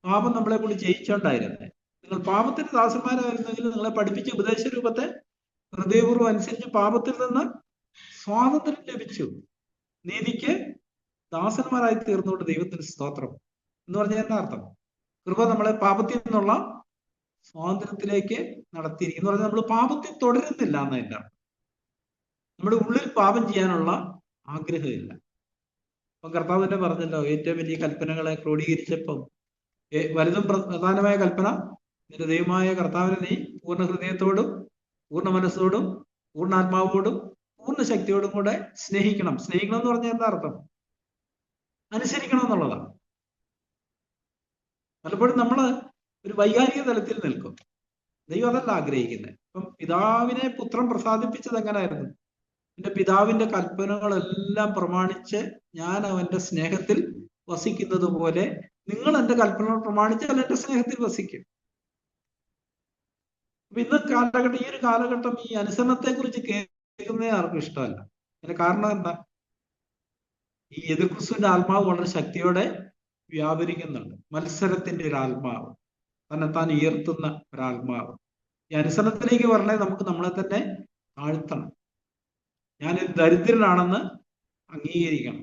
പാപം നമ്മളെ കൊണ്ട് ജയിച്ചോണ്ടായിരുന്നേ. നിങ്ങൾ പാപത്തിന്റെ ദാസന്മാരായിരുന്നെങ്കിൽ നിങ്ങളെ പഠിപ്പിച്ച ഉപദേശ രൂപത്തെ ഹൃദയപൂർവ്വം അനുസരിച്ച് പാപത്തിൽ നിന്ന് സ്വാതന്ത്ര്യം ലഭിച്ചു, നീതിക്ക് ദാസന്മാരായി തീർന്നുകൊണ്ട് ദൈവത്തിന് സ്തോത്രം എന്ന് പറഞ്ഞാൽ എന്താ അർത്ഥം? കൃപ നമ്മളെ പാപത്തിൽ നിന്നുള്ള സ്വാതന്ത്ര്യത്തിലേക്ക് നടത്തിയിരിക്കും. എന്ന് പറഞ്ഞാൽ നമ്മൾ പാപത്തിൽ തുടരുന്നില്ല എന്നല്ല, നമ്മുടെ ഉള്ളിൽ പാപം ചെയ്യാനുള്ള ആഗ്രഹമില്ല. അപ്പൊ കർത്താവ് തന്നെ പറഞ്ഞല്ലോ, ഏറ്റവും വലിയ കൽപ്പനകളെ ക്രോഡീകരിച്ചപ്പം വലുതും പ്രധാനമായ കൽപ്പന, നിന്റെ ദൈവമായ കർത്താവിനെ നീ പൂർണ്ണ ഹൃദയത്തോടും പൂർണ്ണ മനസ്സോടും പൂർണ്ണാത്മാവോടും പൂർണ്ണ ശക്തിയോടും കൂടെ സ്നേഹിക്കണം. സ്നേഹിക്കണം എന്ന് പറഞ്ഞാൽ എന്താ അർത്ഥം? അനുസരിക്കണം എന്നുള്ളതാണ്. പലപ്പോഴും നമ്മൾ ഒരു വൈകാരിക തലത്തിൽ നിൽക്കും. ദൈവം അതല്ല ആഗ്രഹിക്കുന്നത്. ഇപ്പം പിതാവിനെ പുത്രൻ പ്രസാദിപ്പിച്ചത് എങ്ങനെയായിരുന്നു? എന്റെ പിതാവിന്റെ കൽപ്പനകളെല്ലാം പ്രമാണിച്ച് ഞാൻ അവന്റെ സ്നേഹത്തിൽ വസിക്കുന്നത് പോലെ നിങ്ങൾ എന്റെ കൽപ്പനകൾ പ്രമാണിച്ചാൽ എന്റെ സ്നേഹത്തിൽ വസിക്കും. അപ്പൊ ഇന്ന് കാലഘട്ടം, ഈ ഒരു കാലഘട്ടം ഈ അനുസരണത്തെ കുറിച്ച് കേൾക്കുന്നതേ ആർക്കും ഇഷ്ടമല്ല. അതിന്റെ കാരണം എന്താ? ഈ എതിർക്രിസ്തുവിന്റെ ആത്മാവ് വളരെ ശക്തിയോടെ വ്യാപരിക്കുന്നുണ്ട്. മത്സരത്തിന്റെ ഒരു ആത്മാവ്, തന്നെത്താൻ ഉയർത്തുന്ന ഒരാത്മാവ്. ഈ അനുസരണത്തിലേക്ക് പറഞ്ഞാൽ നമുക്ക് നമ്മളെ തന്നെ താഴ്ത്തണം. ഞാൻ ദരിദ്രനാണെന്ന് അംഗീകരിക്കണം.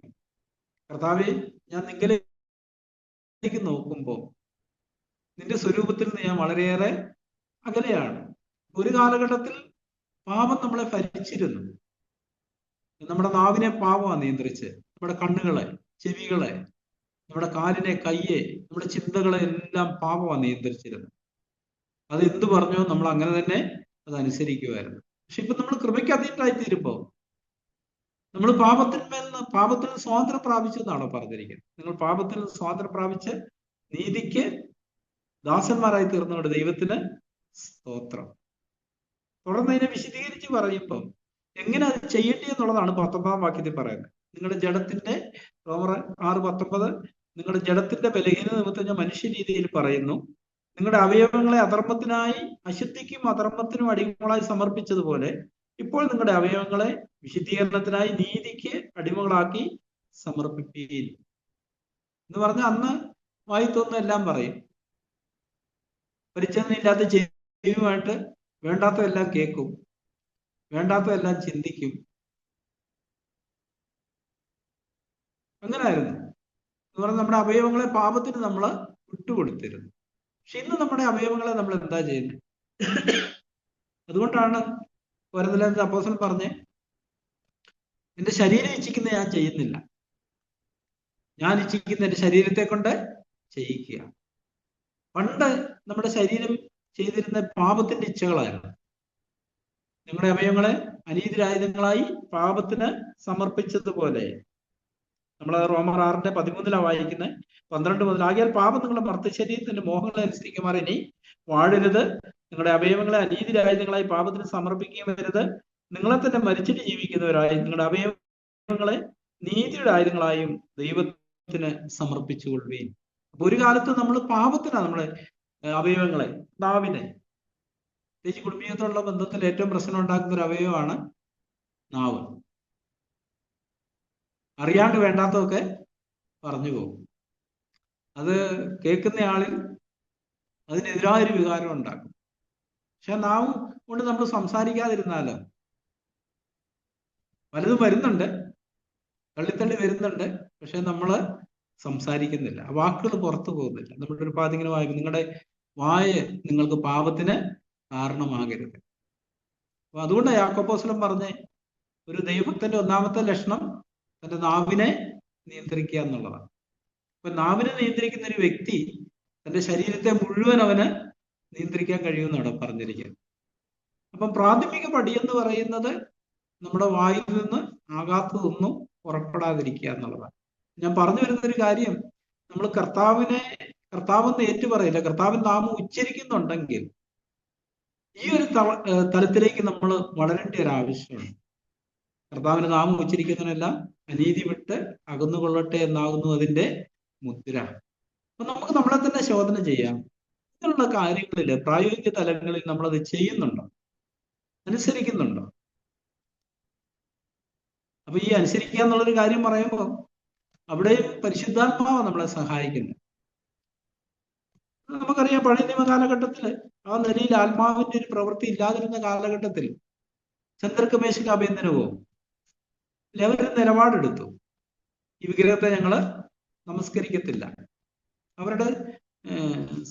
കർത്താവേ, ഞാൻ നിങ്ങളിലേക്ക് നോക്കുമ്പോൾ നിന്റെ സ്വരൂപത്തിൽ നിന്ന് ഞാൻ വളരെയേറെ അകലെയാണ്. ഒരു കാലഘട്ടത്തിൽ പാപം നമ്മളെ ഭരിച്ചിരുന്നു. നമ്മുടെ നാവിനെ പാപമാണ് നിയന്ത്രിച്ച്, നമ്മുടെ കണ്ണുകളെ, ചെവികളെ, നമ്മുടെ കാലിനെ, കയ്യെ, നമ്മുടെ ചിന്തകളെ എല്ലാം പാപമാണ് നിയന്ത്രിച്ചിരുന്നത്. അത് എന്ത് പറഞ്ഞോ നമ്മൾ അങ്ങനെ തന്നെ അത് അനുസരിക്കുമായിരുന്നു. പക്ഷെ ഇപ്പൊ നമ്മൾ കൃപയ്ക്ക് അതീതമായി തീരുമ്പോ നമ്മൾ പാപത്തിൽ നിന്ന് സ്വാതന്ത്ര്യം പ്രാപിച്ചു എന്നാണോ പറഞ്ഞിരിക്കുന്നത്? നിങ്ങൾ പാപത്തിൽ നിന്ന് സ്വാതന്ത്ര്യം പ്രാപിച്ച് നീതിക്ക് ദാസന്മാരായി തീർന്നവരുടെ ദൈവത്തിന് സ്തോത്രം. തുടർന്ന് അതിനെ വിശദീകരിച്ച് പറയുമ്പോൾ എങ്ങനെ അത് ചെയ്യേണ്ടി എന്നുള്ളതാണ് 19-ാം വാക്യത്തിൽ പറയുന്നത്. നിങ്ങളുടെ ജഡത്തിന്റെ, റോമർ 6:19, നിങ്ങളുടെ ജഡത്തിന്റെ ബലഹീന നിമിത്തം ഞാൻ മനുഷ്യ രീതിയിൽ പറയുന്നു, നിങ്ങളുടെ അവയവങ്ങളെ അധർമ്മത്തിനായി, അശുദ്ധിക്കും അധർമ്മത്തിനും അടിമകളായി സമർപ്പിച്ചതുപോലെ ഇപ്പോൾ നിങ്ങളുടെ അവയവങ്ങളെ വിശുദ്ധീകരണത്തിനായി നീതിക്ക് അടിമകളാക്കി സമർപ്പിപ്പീൻ എന്ന് പറഞ്ഞാൽ അന്ന് വായിത്തൊന്നും എല്ലാം പറയും. പരിച്ഛേദനയില്ലാത്ത ചെവിയുമായിട്ട് വേണ്ടാത്തതെല്ലാം കേൾക്കും, വേണ്ടാത്തതെല്ലാം ചിന്തിക്കും. അങ്ങനായിരുന്നു എന്ന് പറഞ്ഞാൽ നമ്മുടെ അവയവങ്ങളെ പാപത്തിന് നമ്മൾ വിട്ടുകൊടുത്തിരുന്നു. പക്ഷെ ഇന്ന് നമ്മുടെ അവയവങ്ങളെ നമ്മൾ എന്താ ചെയ്യുന്നത്? അതുകൊണ്ടാണ് കൊരിന്ത്യർ അപ്പോസ്തലൻ പറഞ്ഞേ, എന്റെ ശരീരം ഇച്ഛിക്കുന്ന ഞാൻ ചെയ്യുന്നില്ല, ഞാൻ ഇച്ഛിക്കുന്ന എന്റെ ശരീരത്തെ കൊണ്ട് ചെയ്യിക്കുക. പണ്ട് നമ്മുടെ ശരീരം ചെയ്തിരുന്ന പാപത്തിന്റെ ഇച്ഛകളായിരുന്നു. നിങ്ങളുടെ അവയവങ്ങളെ അനീതിരായുധങ്ങളായി പാപത്തിന് സമർപ്പിച്ചതുപോലെ, നമ്മൾ റോമർ 6:13 വായിക്കുന്നത്. 12 മുതൽ, ആകിയാൽ പാപം നിങ്ങളുടെ മർത്യശരീരത്തിന്റെ മോഹങ്ങളെ അനുസരിക്കുമാർ ഇനി വാഴരുത്, നിങ്ങളുടെ അവയവങ്ങളെ അനീതിരായുധങ്ങളായി പാപത്തിന് സമർപ്പിക്കുകയും വരുത്, നിങ്ങളെ തന്നെ മരിച്ചിട്ട് ജീവിക്കുന്നവരായി നിങ്ങളുടെ അവയവങ്ങളെ നീതിയുടെ ആയുധങ്ങളായും ദൈവത്തിന് സമർപ്പിച്ചുകൊള്ളുകയും. അപ്പൊ ഒരു കാലത്ത് നമ്മൾ പാപത്തിനാണ് നമ്മുടെ അവയവങ്ങളെ, നാവിനെ, പ്രത്യേകിച്ച് കുടുംബീയത്തോടുള്ള ബന്ധത്തിൽ ഏറ്റവും പ്രശ്നം ഉണ്ടാക്കുന്ന ഒരു അവയവമാണ് നാവ്. അറിയാണ്ട് വേണ്ടാത്തതൊക്കെ പറഞ്ഞു പോകും. അത് കേൾക്കുന്ന ആളിൽ അതിനെതിരായൊരു വികാരം ഉണ്ടാക്കും. പക്ഷെ നാവ് കൊണ്ട് നമ്മൾ സംസാരിക്കാതിരുന്നാലോ, പലതും വരുന്നുണ്ട്, തള്ളിത്തള്ളി വരുന്നുണ്ട്, പക്ഷെ നമ്മൾ സംസാരിക്കുന്നില്ല, വാക്കുകൾ പുറത്തു പോകുന്നില്ല. നമ്മുടെ ഒരു പാതിങ്ങനെ വായിക്കും, നിങ്ങളുടെ വായ നിങ്ങൾക്ക് പാപത്തിന് കാരണമാകരുത്. അപ്പൊ അതുകൊണ്ട് യാക്കോബ് അപ്പോസ്തലൻ പറഞ്ഞേ, ഒരു ദൈവഭക്തന്റെ ഒന്നാമത്തെ ലക്ഷണം തന്റെ നാവിനെ നിയന്ത്രിക്കുക എന്നുള്ളതാണ്. അപ്പൊ നാവിനെ നിയന്ത്രിക്കുന്ന ഒരു വ്യക്തി തന്റെ ശരീരത്തെ മുഴുവൻ അവന് നിയന്ത്രിക്കാൻ കഴിയുമെന്നാണ് പറഞ്ഞിരിക്കുന്നത്. അപ്പം പ്രാഥമിക പടി എന്ന് പറയുന്നത് നമ്മുടെ വായിൽ നിന്ന് ആകാത്തതൊന്നും പുറപ്പെടാതിരിക്കുക എന്നുള്ളതാണ്. ഞാൻ പറഞ്ഞു വരുന്നൊരു കാര്യം, നമ്മൾ കർത്താവെന്ന് ഏറ്റുപറയില്ല, കർത്താവിൻ നാമം ഉച്ചരിക്കുന്നുണ്ടെങ്കിൽ ഈ ഒരു തലത്തിലേക്ക് നമ്മൾ വളരേണ്ട ഒരു ആവശ്യമുണ്ട്. കർത്താവിന്റെ നാമം ഉച്ചരിക്കുന്നതിനെല്ലാം അനീതി വിട്ട് അകന്നുകൊള്ളട്ടെ എന്നാകുന്നു അതിന്റെ മുദ്ര. അപ്പൊ നമുക്ക് നമ്മളെ തന്നെ ശോധന ചെയ്യാം. ഇങ്ങനെയുള്ള കാര്യങ്ങളിൽ പ്രായോഗിക തലങ്ങളിൽ നമ്മളത് ചെയ്യുന്നുണ്ടോ, അനുസരിക്കുന്നുണ്ടോ? അപ്പൊ ഈ അനുസരിക്കുക എന്നുള്ളൊരു കാര്യം പറയുമ്പോൾ അവിടെയും പരിശുദ്ധാത്മാവ് നമ്മളെ സഹായിക്കുന്നത്. നമുക്കറിയാം, പഴയ നിയമ കാലഘട്ടത്തില് ആ നിലയിൽ ആത്മാവിന്റെ ഒരു പ്രവൃത്തി ഇല്ലാതിരുന്ന കാലഘട്ടത്തിൽ ചന്ദ്രക്ക് മേശക്ക് അഭ്യന്തരവോ അവര് നിലപാടെടുത്തു, ഈ വിഗ്രഹത്തെ ഞങ്ങള് നമസ്കരിക്കത്തില്ല. അവരുടെ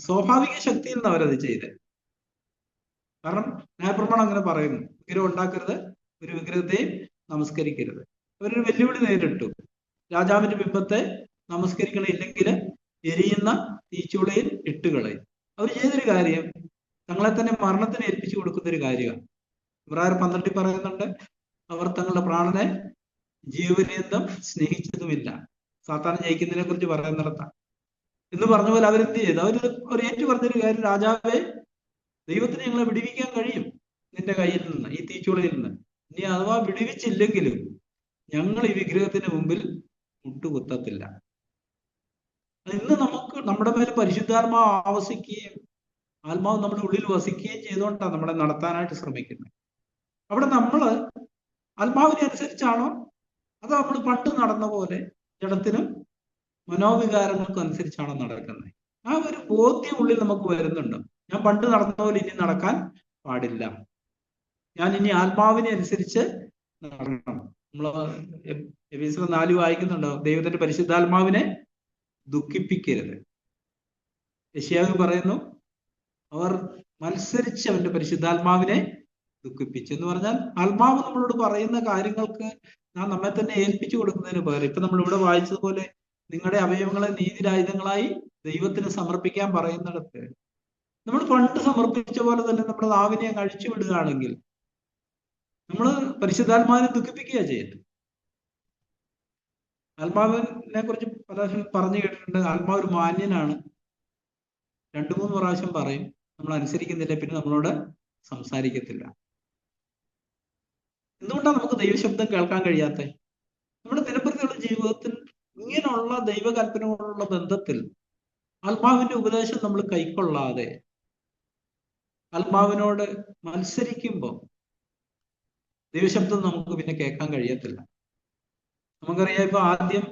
സ്വാഭാവിക ശക്തിയിൽ നിന്ന് അവരത് ചെയ്ത്. കാരണം ന്യായപ്രമാണം അങ്ങനെ പറയുന്നു, വിഗ്രഹം ഉണ്ടാക്കരുത്, ഒരു വിഗ്രഹത്തെയും നമസ്കരിക്കരുത്. അവരൊരു വെല്ലുവിളി നേരിട്ടു, രാജാവിന്റെ ബിംബത്തെ നമസ്കരിക്കണില്ലെങ്കിൽ എരിയുന്ന തീച്ചൂളയിൽ ഇട്ടുകളയും. അവർ ചെയ്തൊരു കാര്യം തങ്ങളെ തന്നെ മരണത്തിന് ഏൽപ്പിച്ചു കൊടുക്കുന്ന ഒരു കാര്യമാണ്. ഇബ്രായർ 12 പറയുന്നുണ്ട്, അവർ തങ്ങളുടെ പ്രാണനെ ജീവപര്യന്തം സ്നേഹിച്ചതുമില്ല. സാത്താൻ ജയിക്കുന്നതിനെ കുറിച്ച് പറയുന്നിടത്താണ് എന്ന് പറഞ്ഞ പോലെ അവരെന്ത് ചെയ്തു? അവർ ഏറ്റു പറഞ്ഞൊരു കാര്യം, രാജാവേ, ദൈവത്തിന് ഞങ്ങളെ വിടുവിക്കാൻ കഴിയും നിന്റെ കയ്യിൽ നിന്ന്, ഈ തീച്ചുളയിൽ നിന്ന്. ഇനി അഥവാ വിടുവിച്ചില്ലെങ്കിലും ഞങ്ങൾ ഈ വിഗ്രഹത്തിന് മുമ്പിൽ മുട്ടുകുത്തത്തില്ല. ഇന്ന് നമുക്ക് നമ്മുടെ മേൽ പരിശുദ്ധാത്മാവ് ആവസിക്കുകയും ആത്മാവ് നമ്മുടെ ഉള്ളിൽ വസിക്കുകയും ചെയ്തുകൊണ്ടാണ് നമ്മളെ നടത്താനായിട്ട് ശ്രമിക്കുന്നത്. അവിടെ നമ്മൾ ആത്മാവിനെ അനുസരിച്ചാണോ അതോ നമ്മൾ പണ്ട് നടന്ന പോലെ ജഡത്തിനും മനോവികാരങ്ങൾക്കും അനുസരിച്ചാണോ നടക്കുന്നത്? ആ ഒരു ബോധ്യം ഉള്ളിൽ നമുക്ക് വരുന്നുണ്ട്. ഞാൻ പണ്ട് നടന്ന പോലെ ഇനി നടക്കാൻ പാടില്ല, ഞാൻ ഇനി ആത്മാവിനെ അനുസരിച്ച് നടക്കണം. നമ്മള് എഫെസ്യർ 4 വായിക്കുന്നുണ്ടോ? ദൈവത്തിന്റെ പരിശുദ്ധാത്മാവിനെ ദുഃഖിപ്പിക്കരുത്. യെശയ്യാവ് പറയുന്നു, അവർ മത്സരിച്ച് അവന്റെ പരിശുദ്ധാത്മാവിനെ ദുഃഖിപ്പിച്ചു. എന്ന് പറഞ്ഞാൽ ആത്മാവ് നമ്മളോട് പറയുന്ന കാര്യങ്ങൾക്ക് നാം നമ്മെ തന്നെ ഏൽപ്പിച്ചു കൊടുക്കുന്നതിന് പകരം, ഇപ്പൊ നമ്മൾ ഇവിടെ വായിച്ചതുപോലെ നിങ്ങളുടെ അവയവങ്ങളെ നീതിരായുധങ്ങളായി ദൈവത്തിന് സമർപ്പിക്കാൻ പറയുന്നിടത്ത് നമ്മൾ പണ്ട് സമർപ്പിച്ച പോലെ തന്നെ നമ്മുടെ നാവിനെ അങ്ങ് അഴിച്ചു വിടുകയാണെങ്കിൽ നമ്മൾ പരിശുദ്ധാത്മാവിനെ ദുഃഖിപ്പിക്കുക ചെയ്യുന്നത്. ആത്മാവിനെ കുറിച്ച് പലരും പറഞ്ഞു കേട്ടിട്ടുണ്ട്, ആത്മാവ് ഒരു മാന്യനാണ്. 2-3 പ്രാവശ്യം പറയും, നമ്മൾ അനുസരിക്കുന്നില്ല, പിന്നെ നമ്മളോട് സംസാരിക്കത്തില്ല. എന്തുകൊണ്ടാണ് നമുക്ക് ദൈവശബ്ദം കേൾക്കാൻ കഴിയാത്ത? നമ്മുടെ ദിനപ്രതിയുള്ള ജീവിതത്തിൽ ഇങ്ങനെയുള്ള ദൈവകൽപ്പനകളോടുള്ള ബന്ധത്തിൽ ആത്മാവിന്റെ ഉപദേശം നമ്മൾ കൈക്കൊള്ളാതെ ആത്മാവിനോട് മത്സരിക്കുമ്പോൾ ദൈവശബ്ദം നമുക്ക് പിന്നെ കേൾക്കാൻ കഴിയത്തില്ല. നമുക്കറിയാം, ഇപ്പൊ ആദ്യം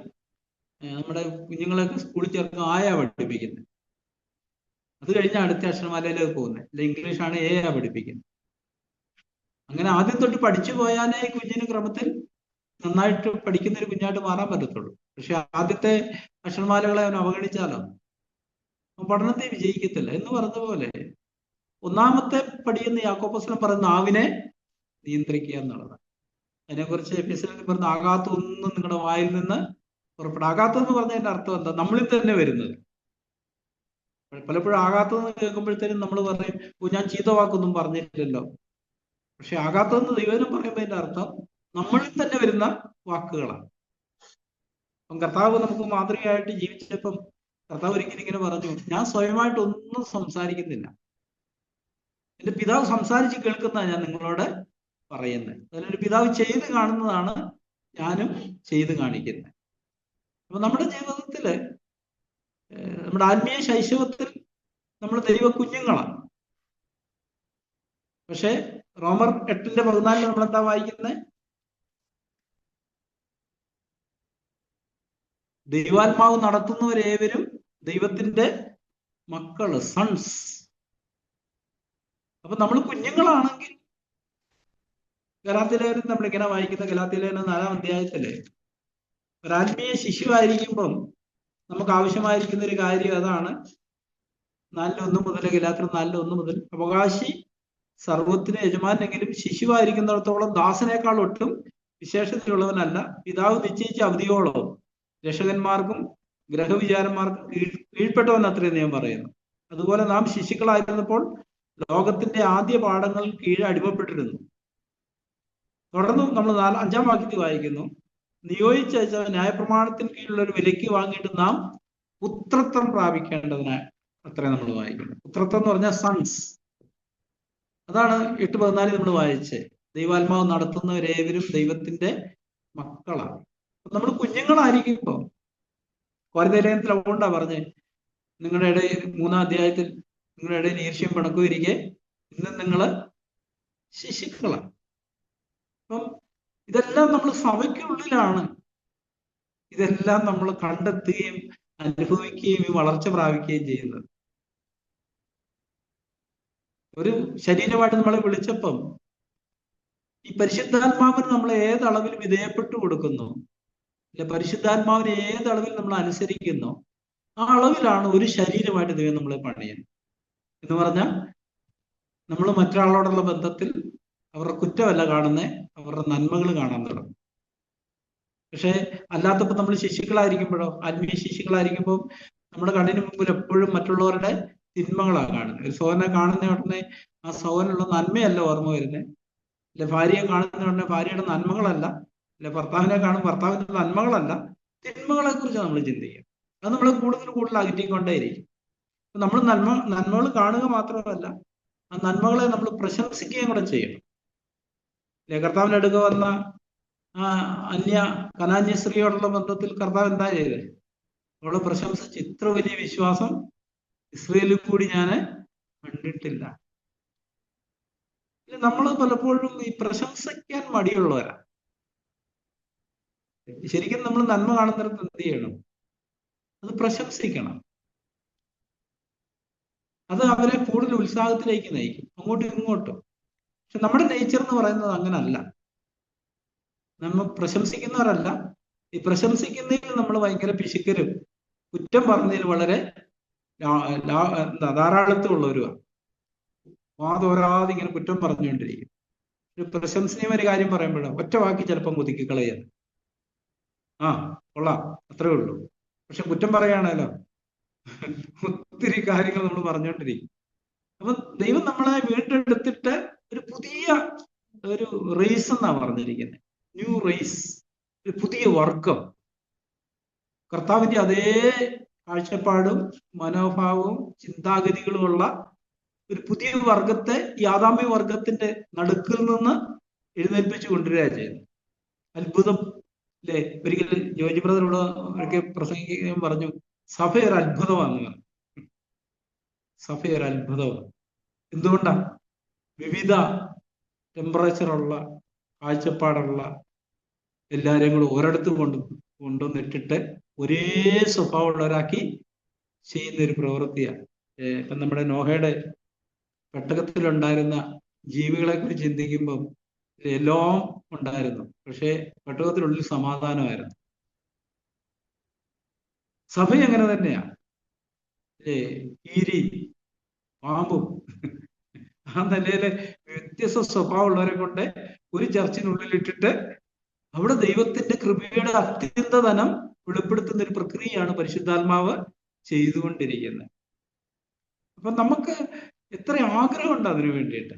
നമ്മുടെ കുഞ്ഞുങ്ങളെയൊക്കെ സ്കൂളിൽ ചേർന്ന് ആയാ പഠിപ്പിക്കുന്നത്, അത് കഴിഞ്ഞാൽ അടുത്ത അക്ഷരമാലയിലേക്ക് പോകുന്നത്, അല്ല ഇംഗ്ലീഷാണ് എയാ പഠിപ്പിക്കുന്നത്. അങ്ങനെ ആദ്യം തൊട്ട് പഠിച്ചു പോയാലേ കുഞ്ഞിന് ക്രമത്തിൽ നന്നായിട്ട് പഠിക്കുന്ന ഒരു കുഞ്ഞായിട്ട് മാറാൻ പറ്റത്തുള്ളൂ. പക്ഷെ ആദ്യത്തെ അക്ഷരമാലകളെ അവൻ അവഗണിച്ചാലോ പഠനത്തെ വിജയിക്കത്തില്ല. എന്ന് പറഞ്ഞ പോലെ ഒന്നാമത്തെ പടിയെന്ന് യാക്കോബ് പറയുന്ന നാവിനെ നിയന്ത്രിക്കുക എന്നുള്ളതാണ്. അതിനെക്കുറിച്ച് എഫെസ്യരിൽ പറഞ്ഞ ആകാത്തൊന്നും നിങ്ങളുടെ വായിൽ നിന്ന് പുറപ്പെടാകാത്തെന്ന് പറഞ്ഞതിന്റെ അർത്ഥം എന്താ? നമ്മളിൽ തന്നെ വരുന്നത്. പലപ്പോഴും ആകാത്തതെന്ന് കേൾക്കുമ്പോഴത്തേനും നമ്മൾ പറയും, ഓ ഞാൻ ചീത്ത വാക്കൊന്നും പറഞ്ഞിട്ടില്ലല്ലോ. പക്ഷെ ആകാത്തതെന്ന് ദൈവം പറയുമ്പോൾ അതിന്റെ അർത്ഥം നമ്മളിൽ തന്നെ വരുന്ന വാക്കുകളാണ്. അപ്പം കർത്താവ് നമുക്ക് മാതൃകയായിട്ട് ജീവിച്ചപ്പം കർത്താവ് ഒരിക്കലും ഇങ്ങനെ പറഞ്ഞു, ഞാൻ സ്വയമായിട്ട് ഒന്നും സംസാരിക്കുന്നില്ല, എന്റെ പിതാവ് സംസാരിച്ച് കേൾക്കുന്നതാണ് ഞാൻ നിങ്ങളോട് പറയുന്നത്. അതിലൊരു പിതാവ് ചെയ്ത് കാണുന്നതാണ് ഞാനും ചെയ്ത് കാണിക്കുന്നത്. അപ്പൊ നമ്മുടെ ജീവിതത്തില് നമ്മുടെ ആത്മീയ ശൈശവത്തിൽ നമ്മൾ ദൈവ കുഞ്ഞുങ്ങളാണ്. പക്ഷെ റോമർ 8:14 നമ്മൾ എന്താ വായിക്കുന്നത്? ദൈവാത്മാവ് നടത്തുന്നവരേവരും ദൈവത്തിന്റെ മക്കള്, സൺസ്. അപ്പൊ നമ്മൾ കുഞ്ഞുങ്ങളാണെങ്കിൽ ഗലാത്യലേഖനം നമ്മളിങ്ങനെ വായിക്കുന്ന ഗലാത്യലേഖനം 4-ാം അധ്യായത്തില് ഒരാത്മീയ ശിശുവായിരിക്കുമ്പം നമുക്ക് ആവശ്യമായിരിക്കുന്ന ഒരു കാര്യം അതാണ്. 4:1 മുതൽ, ഗലാത്യർ 4:1 മുതൽ, അവകാശി സർവത്തിന് യജമാനെങ്കിലും ശിശുവായിരിക്കുന്നിടത്തോളം ദാസനേക്കാൾ ഒട്ടും വിശേഷതയുള്ളവനല്ല, പിതാവ് നിശ്ചയിച്ച അവധിയോളം രക്ഷകന്മാർക്കും ഗ്രഹവിചാരന്മാർക്കും കീഴ്പ്പെട്ടവൻ അത്രയും നിയമം പറയുന്നു. അതുപോലെ നാം ശിശുക്കളായിരുന്നപ്പോൾ ലോകത്തിന്റെ ആദ്യ പാഠങ്ങൾ കീഴ് അടിമപ്പെട്ടിരുന്നു. തുടർന്ന് നമ്മൾ 5-ാം വാക്യത്തിൽ വായിക്കുന്നു, നിയോഗിച്ച ന്യായപ്രമാണത്തിന് കീഴിലുള്ള ഒരു വിലയ്ക്ക് വാങ്ങിയിട്ട് നാം പുത്രത്വം പ്രാപിക്കേണ്ടതിനായി അത്രയും നമ്മൾ വായിക്കുന്നു. പുത്രത്വം എന്ന് പറഞ്ഞാൽ സൺസ്. അതാണ് 8:14 നമ്മൾ വായിച്ചത്. ദൈവാത്മാവ് നടത്തുന്നവരേവരും ദൈവത്തിന്റെ മക്കളാണ്. നമ്മൾ കുഞ്ഞുങ്ങളായിരിക്കുമ്പോ കോരിന്തലേഖനത്തിൽ അതുകൊണ്ടാ പറഞ്ഞേ, നിങ്ങളുടെ ഇടയിൽ 3-ാം അധ്യായത്തിൽ നിങ്ങളുടെ ഇടയിൽ ഈർഷ്യം പിണക്കും ഇരിക്കെ ഇന്ന് നിങ്ങള് ശിശുക്കളാണ്. അപ്പം ഇതെല്ലാം നമ്മൾ സഭയ്ക്കുള്ളിലാണ് ഇതെല്ലാം നമ്മൾ കണ്ടെത്തുകയും അനുഭവിക്കുകയും ഈ വളർച്ച പ്രാപിക്കുകയും ചെയ്യുന്നത്. ഒരു ശരീരമായിട്ട് നമ്മളെ വിളിച്ചപ്പം ഈ പരിശുദ്ധാത്മാവിന് നമ്മൾ ഏതളവിൽ വിധേയപ്പെട്ടു കൊടുക്കുന്നു, അല്ലെ പരിശുദ്ധാത്മാവിനെ ഏതളവിൽ നമ്മൾ അനുസരിക്കുന്നു, ആ അളവിലാണ് ഒരു ശരീരമായിട്ട് ദൈവം നമ്മളെ പണിയുന്നത്. എന്ന് പറഞ്ഞാൽ നമ്മൾ മറ്റൊരാളോടുള്ള ബന്ധത്തിൽ അവരുടെ കുറ്റമല്ല കാണുന്നേ, അവരുടെ നന്മകൾ കാണാൻ തുടങ്ങും. പക്ഷെ അല്ലാത്തപ്പോൾ നമ്മൾ ശിശുക്കളായിരിക്കുമ്പോഴോ, ആത്മീയ ശിശുക്കളായിരിക്കുമ്പോൾ നമ്മുടെ കണ്ണിന് മുമ്പിൽ എപ്പോഴും മറ്റുള്ളവരുടെ തിന്മകളാണ് കാണുന്നത്. ഒരു സോനെ കാണുന്ന ഉടനെ ആ സോനുള്ള നന്മയല്ല ഓർമ്മ വരുന്നത്, അല്ലെ ഭാര്യയെ കാണുന്ന ഭാര്യയുടെ നന്മകളല്ല, അല്ലെ ഭർത്താവിനെ കാണും ഭർത്താവിന്റെ നന്മകളല്ല, തിന്മകളെ കുറിച്ച് നമ്മൾ ചിന്തിക്കും. അത് നമ്മളെ കൂടുതൽ കൂടുതൽ അകറ്റിക്കൊണ്ടേയിരിക്കും. നമ്മൾ നന്മകൾ കാണുക മാത്രമല്ല, ആ നന്മകളെ നമ്മൾ പ്രശംസിക്കുകയും കൂടെ ചെയ്യണം. കർത്താവിന്റെ അടുക്ക വന്ന ആ കനാന്യ സ്ത്രീയോടുള്ള ബന്ധത്തിൽ കർത്താവ് എന്താ ചെയ്തത്? അവളെ പ്രശംസിച്ച്, ഇത്ര വലിയ വിശ്വാസം ഇസ്രയേലിൽ കൂടി ഞാൻ കണ്ടിട്ടില്ല. നമ്മൾ പലപ്പോഴും ഈ പ്രശംസിക്കാൻ മടിയുള്ളവരാ. ശരിക്കും നമ്മൾ നന്മ കാണുന്നിടത്ത് എന്ത് ചെയ്യണം? അത് പ്രശംസിക്കണം. അത് അവരെ കൂടുതൽ ഉത്സാഹത്തിലേക്ക് നയിക്കും, അങ്ങോട്ടും ഇങ്ങോട്ടും. പക്ഷെ നമ്മുടെ നേച്ചർ എന്ന് പറയുന്നത് അങ്ങനല്ല. നമ്മൾ പ്രശംസിക്കുന്നവരല്ല. ഈ പ്രശംസിക്കുന്നതിൽ നമ്മൾ ഭയങ്കര പിശുക്കരും കുറ്റം പറഞ്ഞതിൽ വളരെ ധാരാളത്വമുള്ളവരുമാണ്. വാതോരാതെ ഇങ്ങനെ കുറ്റം പറഞ്ഞുകൊണ്ടിരിക്കും. ഒരു പ്രശംസനീയ ഒരു കാര്യം പറയുമ്പോഴാണ് ഒറ്റ വാക്കി ചിലപ്പം കുതിക്കി കളയാൻ, ആ കൊള്ളാം, അത്രേ ഉള്ളൂ. പക്ഷെ കുറ്റം പറയുകയാണല്ലോ, ഒത്തിരി കാര്യങ്ങൾ നമ്മൾ പറഞ്ഞുകൊണ്ടിരിക്കും. അപ്പൊ ദൈവം നമ്മളെ വീണ്ടെടുത്തിട്ട് ഒരു പുതിയ ഒരു റേസ് എന്നാ പറഞ്ഞിരിക്കുന്നത്, ന്യൂ റേസ്, ഒരു പുതിയ വർഗം. കർത്താവിന്റെ അതേ കാഴ്ചപ്പാടും മനോഭാവവും ചിന്താഗതികളുമുള്ള ഒരു പുതിയ വർഗത്തെ ഈ ആദാമ്യ വർഗത്തിന്റെ നടുക്കിൽ നിന്ന് എഴുന്നേൽപ്പിച്ചു കൊണ്ടുവരിക ചെയ്യുന്നു. അത്ഭുതം അല്ലേ? ഒരിക്കലും ജോജി ബ്രദറോട് ഒക്കെ പ്രസംഗിക്കുകയും പറഞ്ഞു, സഭയൊരു അത്ഭുതമാണ്. സഭയൊരു അത്ഭുതമാണ്. എന്തുകൊണ്ടാ? വിവിധ ടെമ്പറേച്ചറുള്ള കാഴ്ചപ്പാടുള്ള എല്ലാവരെയും കൂടെ ഒരിടത്ത് കൊണ്ടുവന്നിട്ടിട്ട് ഒരേ സ്വഭാവമുള്ളവരാക്കി ചെയ്യുന്ന ഒരു പ്രവൃത്തിയാണ്. ഇപ്പം നമ്മുടെ നോഹയുടെ പെട്ടകത്തിലുണ്ടായിരുന്ന ജീവികളെ കുറിച്ച് ചിന്തിക്കുമ്പം എല്ലാം ഉണ്ടായിരുന്നു, പക്ഷെ പെട്ടകത്തിനുള്ളിൽ സമാധാനമായിരുന്നു. സഭ അങ്ങനെ തന്നെയാ. കീരി, പാമ്പും ആ നിലയില് വ്യത്യസ്ത സ്വഭാവമുള്ളവരെ കൊണ്ട് ഒരു ചർച്ചിനുള്ളിലിട്ടിട്ട് അവിടെ ദൈവത്തിന്റെ കൃപയുടെ അത്യന്തധനം വെളിപ്പെടുത്തുന്ന ഒരു പ്രക്രിയയാണ് പരിശുദ്ധാത്മാവ് ചെയ്തുകൊണ്ടിരിക്കുന്നത്. അപ്പൊ നമുക്ക് എത്ര ആഗ്രഹമുണ്ട് അതിനു വേണ്ടിയിട്ട്.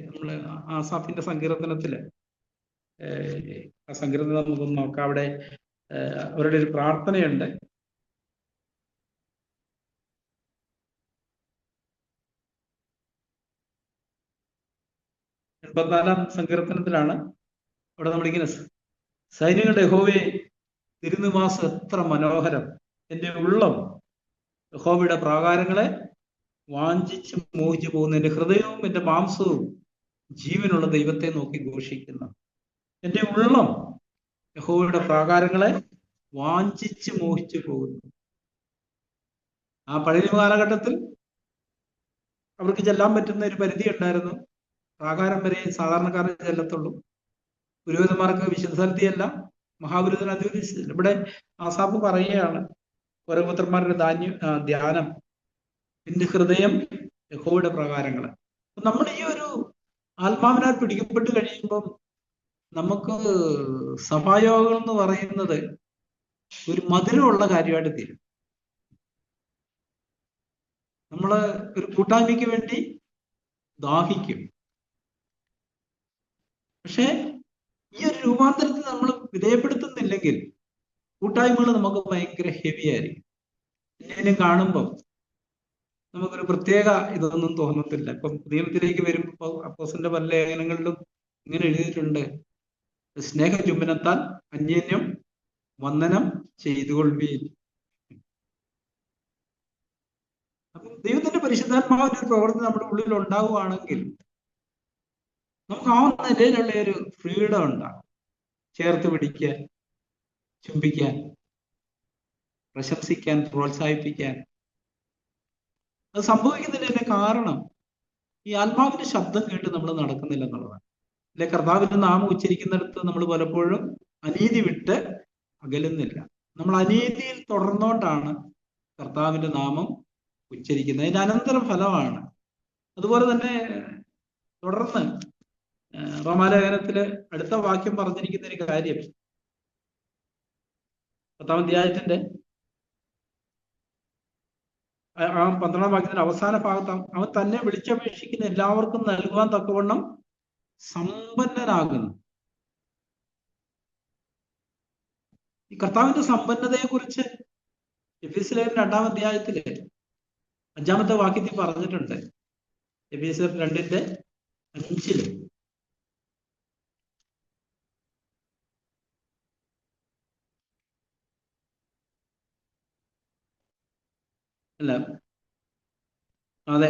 നമ്മള് ആസാഫിന്റെ സങ്കീർത്തനത്തില്, ആ സങ്കീർത്തനം നമുക്കൊന്ന് നോക്കാം. അവിടെ അവരുടെ ഒരു പ്രാർത്ഥനയുണ്ട്. എൺപത്തിനാലാം സങ്കീർത്തനത്തിലാണ്. അവിടെ നമ്മളിങ്ങനെ, സൈന്യങ്ങളുടെ യഹോവയെ തിരുനിവാസം എത്ര മനോഹരം, എൻ്റെ ഉള്ളം യഹോവയുടെ പ്രാകാരങ്ങളെ വാഞ്ചിച്ച് മോഹിച്ചു പോകുന്നു. എൻ്റെ ഹൃദയവും എൻ്റെ മാംസവും ജീവനുള്ള ദൈവത്തെ നോക്കി ഘോഷിക്കുന്നു. എൻ്റെ ഉള്ളം യഹോവയുടെ പ്രാകാരങ്ങളെ വാഞ്ചിച്ച് മോഹിച്ചു പോകുന്നു. ആ പഴയ കാലഘട്ടത്തിൽ അവർക്ക് ചെല്ലാൻ പറ്റുന്ന ഒരു പരിധി ഉണ്ടായിരുന്നു. പ്രാകാരം വരെ സാധാരണക്കാരെ ചെല്ലത്തുള്ളൂ. പുരോഹിതന്മാർക്ക് വിശുദ്ധ സ്ഥലത്തിയല്ല, മഹാപുരോഹിതൻ അതിൽ. ഇവിടെ ആസാഫ് പറയുകയാണ്, ഓരോ പുത്രന്മാരുടെ ധ്യാനം എൻ്റെ ഹൃദയം യഹോവയുടെ പ്രകാരങ്ങൾ. നമ്മൾ ഈ ഒരു ആത്മാവിനാൽ പിടിക്കപ്പെട്ട് കഴിയുമ്പം നമുക്ക് സഭായോഗങ്ങൾ എന്ന് പറയുന്നത് ഒരു മധുരമുള്ള കാര്യമായിട്ട് തീരും. നമ്മള് ഒരു കൂട്ടായ്മയ്ക്ക് വേണ്ടി ദാഹിക്കും. പക്ഷെ ഈ ഒരു രൂപാന്തരത്തിൽ നമ്മൾ വിധേയപ്പെടുത്തുന്നില്ലെങ്കിൽ കൂട്ടായ്മകൾ നമുക്ക് ഭയങ്കര ഹെവി ആയിരിക്കും. എന്തെങ്കിലും കാണുമ്പം നമുക്കൊരു പ്രത്യേക ഇതൊന്നും തോന്നത്തില്ല. ഇപ്പം നിയമത്തിലേക്ക് വരുമ്പോൾ അപ്പോസ്തലന്റെ പല ലേഖനങ്ങളിലും ഇങ്ങനെ എഴുതിയിട്ടുണ്ട്, സ്നേഹചുംബനത്താൽ അന്യോന്യം വന്ദനം ചെയ്തുകൊള്ളുവീൻ. അപ്പം ദൈവത്തിന്റെ പരിശുദ്ധാത്മാവിന്റെ ഒരു പ്രവൃത്തി നമ്മുടെ ഉള്ളിൽ ഉണ്ടാവുകയാണെങ്കിൽ നമുക്ക് ആ നിലയിലുള്ള ഒരു ഫ്രീഡം ഉണ്ടാകും. ചേർത്ത് പിടിക്കാൻ, ചുംബിക്കാൻ, പ്രശംസിക്കാൻ, പ്രോത്സാഹിപ്പിക്കാൻ. അത് സംഭവിക്കുന്നതിന്റെ കാരണം ഈ ആത്മാവിന്റെ ശബ്ദം കേട്ട് നമ്മൾ നടക്കുന്നില്ല എന്നുള്ളതാണ്. അല്ലെ, കർത്താവിന്റെ നാമം ഉച്ചരിക്കുന്നിടത്ത് നമ്മൾ പലപ്പോഴും അനീതി വിട്ട് അകലുന്നില്ല. നമ്മൾ അനീതിയിൽ തുടർന്നുകൊണ്ടാണ് കർത്താവിന്റെ നാമം ഉച്ചരിക്കുന്നത്. അതിന്റെ അനന്തര ഫലമാണ്. അതുപോലെ തന്നെ തുടർന്ന് റോമാലേഖനത്തില് അടുത്ത വാക്യം പറഞ്ഞിരിക്കുന്ന ഒരു കാര്യം, 10-ാം അധ്യായത്തിന്റെ 12-ാം വാക്യത്തിന്റെ അവസാന ഭാഗത്ത്, അവൻ തന്നെ വിളിച്ചപേക്ഷിക്കുന്ന എല്ലാവർക്കും നൽകുവാൻ തക്കവണ്ണം സമ്പന്നനാകുന്നു. ഈ കർത്താവിന്റെ സമ്പന്നതയെ കുറിച്ച് എഫെസ്യർ 2-ാം അധ്യായത്തില് 5-ാമത്തെ വാക്യത്തിൽ പറഞ്ഞിട്ടുണ്ട്. എഫെസ്യർ 2:5 അല്ല, അതെ,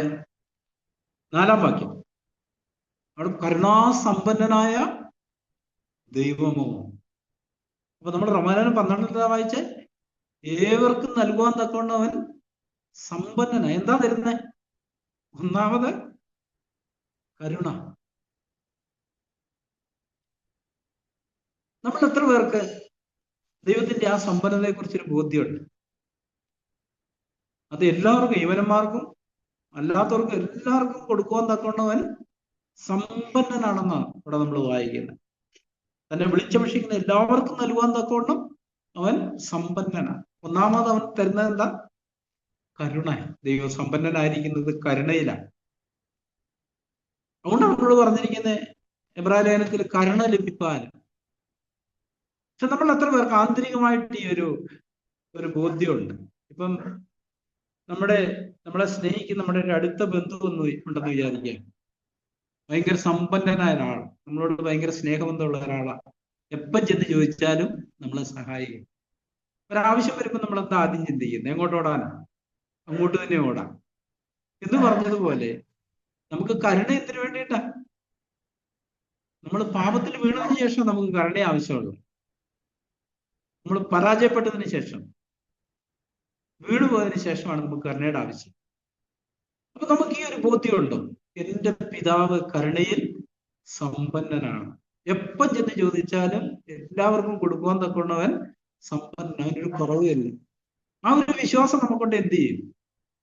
4-ാം വാക്യം. അവിടെ കരുണാസമ്പന്നനായ ദൈവമോ. അപ്പൊ നമ്മൾ റോമാലേഖനം 12 വായിച്ച് ഏവർക്കും നൽകുവാൻ തക്കവണ്ണം അവൻ സമ്പന്നന. എന്താ തരുന്നേ? ഒന്നാമത് കരുണ. നമ്മൾ എത്ര പേർക്ക് ദൈവത്തിന്റെ ആ സമ്പന്നതയെ കുറിച്ചൊരു ബോധ്യമുണ്ട്? അത് എല്ലാവർക്കും, യവനന്മാർക്കും അല്ലാത്തവർക്കും എല്ലാവർക്കും കൊടുക്കുവാൻ തക്കവണ്ണം അവൻ സമ്പന്നനാണെന്നാണ് ഇവിടെ നമ്മൾ വായിക്കുന്നത്. തന്നെ വിളിച്ചപേക്ഷിക്കുന്ന എല്ലാവർക്കും നൽകുവാൻ തക്കവണ്ണം അവൻ സമ്പന്നനാണ്. ഒന്നാമത് അവൻ തരുന്നത് എന്താ? കരുണ. ദൈവം സമ്പന്നനായിരിക്കുന്നത് കരുണയിലാണ്. അതുകൊണ്ട് നമ്മളോട് പറഞ്ഞിരിക്കുന്നത് എബ്രായ ലേഖനത്തിൽ കരുണ ലഭിക്കാൻ. പക്ഷെ നമ്മൾ എത്ര പേർക്ക് ആന്തരികമായിട്ട് ഈ ഒരു ബോധ്യമുണ്ട്? ഇപ്പം നമ്മളെ സ്നേഹിക്കുന്ന നമ്മുടെ ഒരു അടുത്ത ബന്ധു ഉണ്ടെന്ന് വിചാരിക്കുക. ഭയങ്കര സമ്പന്നനായ ഒരാൾ, നമ്മളോട് ഭയങ്കര സ്നേഹബന്ധമുള്ള ഒരാളാണ്. എപ്പം ചെന്ന് ചോദിച്ചാലും നമ്മളെ സഹായിക്കും. ഒരാവശ്യം വരുമ്പോൾ നമ്മൾ എന്താ ആദ്യം ചിന്തിക്കുന്നത്? എങ്ങോട്ട് ഓടാനാ? അങ്ങോട്ട് തന്നെ ഓടാം എന്ന് പറഞ്ഞതുപോലെ നമുക്ക് കരുണ എന്തിനു വേണ്ടിയിട്ടാ? നമ്മൾ പാപത്തിൽ വീണതിന് ശേഷം നമുക്ക് കരുണ ആവശ്യമുള്ളൂ. നമ്മൾ പരാജയപ്പെട്ടതിന് ശേഷം, വീണുപോയതിനു ശേഷമാണ് നമുക്ക് കരുണയുടെ ആവശ്യം. അപ്പൊ നമുക്ക് ഈ ഒരു ബോധ്യമുണ്ടോ? എന്റെ പിതാവ് കരുണയിൽ സമ്പന്നനാണ്. എപ്പം ചെന്ന് ചോദിച്ചാലും എല്ലാവർക്കും കൊടുക്കുവാൻ തക്കവണ്ണവൻ സമ്പന്നൻ, അവനൊരു കുറവുമില്ല. ആ ഒരു വിശ്വാസം നമുക്കൊണ്ട് എന്ത് ചെയ്യും?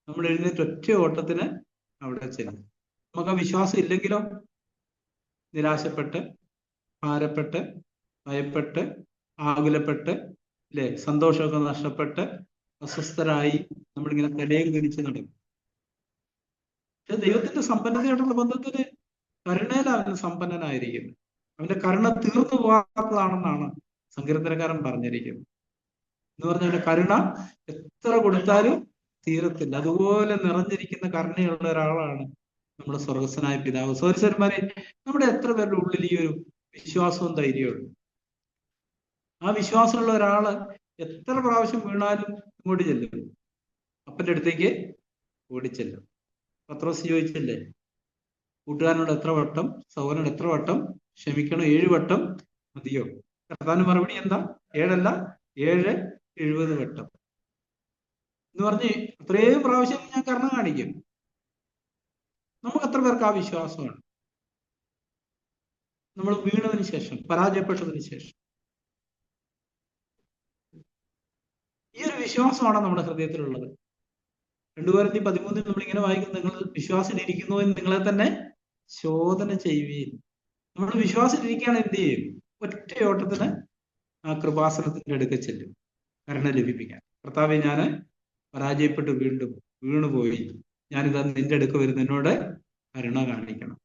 നമ്മൾ എഴുന്നേറ്റ് ഒറ്റ ഓട്ടത്തിന് അവിടെ ചെല്ലും. നമുക്ക് ആ വിശ്വാസം ഇല്ലെങ്കിലോ നിരാശപ്പെട്ട്, ഭാരപ്പെട്ട്, ഭയപ്പെട്ട്, ആകുലപ്പെട്ട്, അല്ലെ, സന്തോഷമൊക്കെ നഷ്ടപ്പെട്ട് അസ്വസ്ഥരായി നമ്മളിങ്ങനെ തലയിൽ തിരിച്ച് നടക്കും. പക്ഷെ ദൈവത്തിന്റെ സമ്പന്നതയോടുള്ള ബന്ധത്തിന് കരുണയിലാണ് അവൻ സമ്പന്നനായിരിക്കുന്നത്. അവന്റെ കരുണ തീർന്നു പോകാത്തതാണെന്നാണ് സങ്കീർത്തനക്കാരൻ പറഞ്ഞിരിക്കുന്നത്. എന്ന് പറഞ്ഞാൽ അവന്റെ കരുണ എത്ര കൊടുത്താലും തീരത്തില്ല. അതുപോലെ നിറഞ്ഞിരിക്കുന്ന കരുണയുള്ള ഒരാളാണ് നമ്മുടെ സ്വർഗസ്വനായ പിതാവ്. സഹോദരന്മാരെ, നമ്മുടെ എത്ര പേരുടെ ഉള്ളിൽ ഈ ഒരു വിശ്വാസവും ധൈര്യമുണ്ട്? ആ വിശ്വാസമുള്ള ഒരാള് എത്ര പ്രാവശ്യം വീണാലും ഇങ്ങോട്ട് ചെല്ലും, അപ്പന്റെ അടുത്തേക്ക് ഓടിച്ചെല്ലും. പത്രോസ് ചോദിച്ചില്ലേ, കൂട്ടുകാരനോട് എത്ര വട്ടം, സഹോദരനോട് എത്ര വട്ടം ക്ഷമിക്കണം? 7 വട്ടം മതിയോ? കർത്താവിന്റെ മറുപടി എന്താ? 7 അല്ല, 7 70 വട്ടം എന്ന് പറഞ്ഞ് അത്രയും പ്രാവശ്യം ഞാൻ കരുണ കാണിക്കും. നമുക്ക് എത്ര പേർക്ക് ആ വിശ്വാസമാണ്? നമ്മൾ വീണതിന് ശേഷം, പരാജയപ്പെട്ടതിന് ശേഷം ഈ ഒരു വിശ്വാസമാണ് നമ്മുടെ ഹൃദയത്തിലുള്ളത്. 2 കൊരിന്ത്യർ 13 നമ്മളിങ്ങനെ വായിക്കും, നിങ്ങൾ വിശ്വാസത്തിലിരിക്കുന്നു എന്ന് നിങ്ങളെ തന്നെ ശോധന ചെയ്യുകയും. നമ്മൾ വിശ്വാസത്തിലിരിക്കുകയാണ് എന്ത് ചെയ്യും? ഒറ്റ ഓട്ടത്തിന് ആ കൃപാസനത്തിന്റെ അടുക്ക ചെല്ലും, കരുണ ലഭിപ്പിക്കാൻ. കർത്താവെ, ഞാൻ പരാജയപ്പെട്ട് വീണ്ടും വീണുപോയി, ഞാനിതാ നിന്റെ അടുക്ക വരുന്ന, എന്നോട് കരുണ കാണിക്കണം.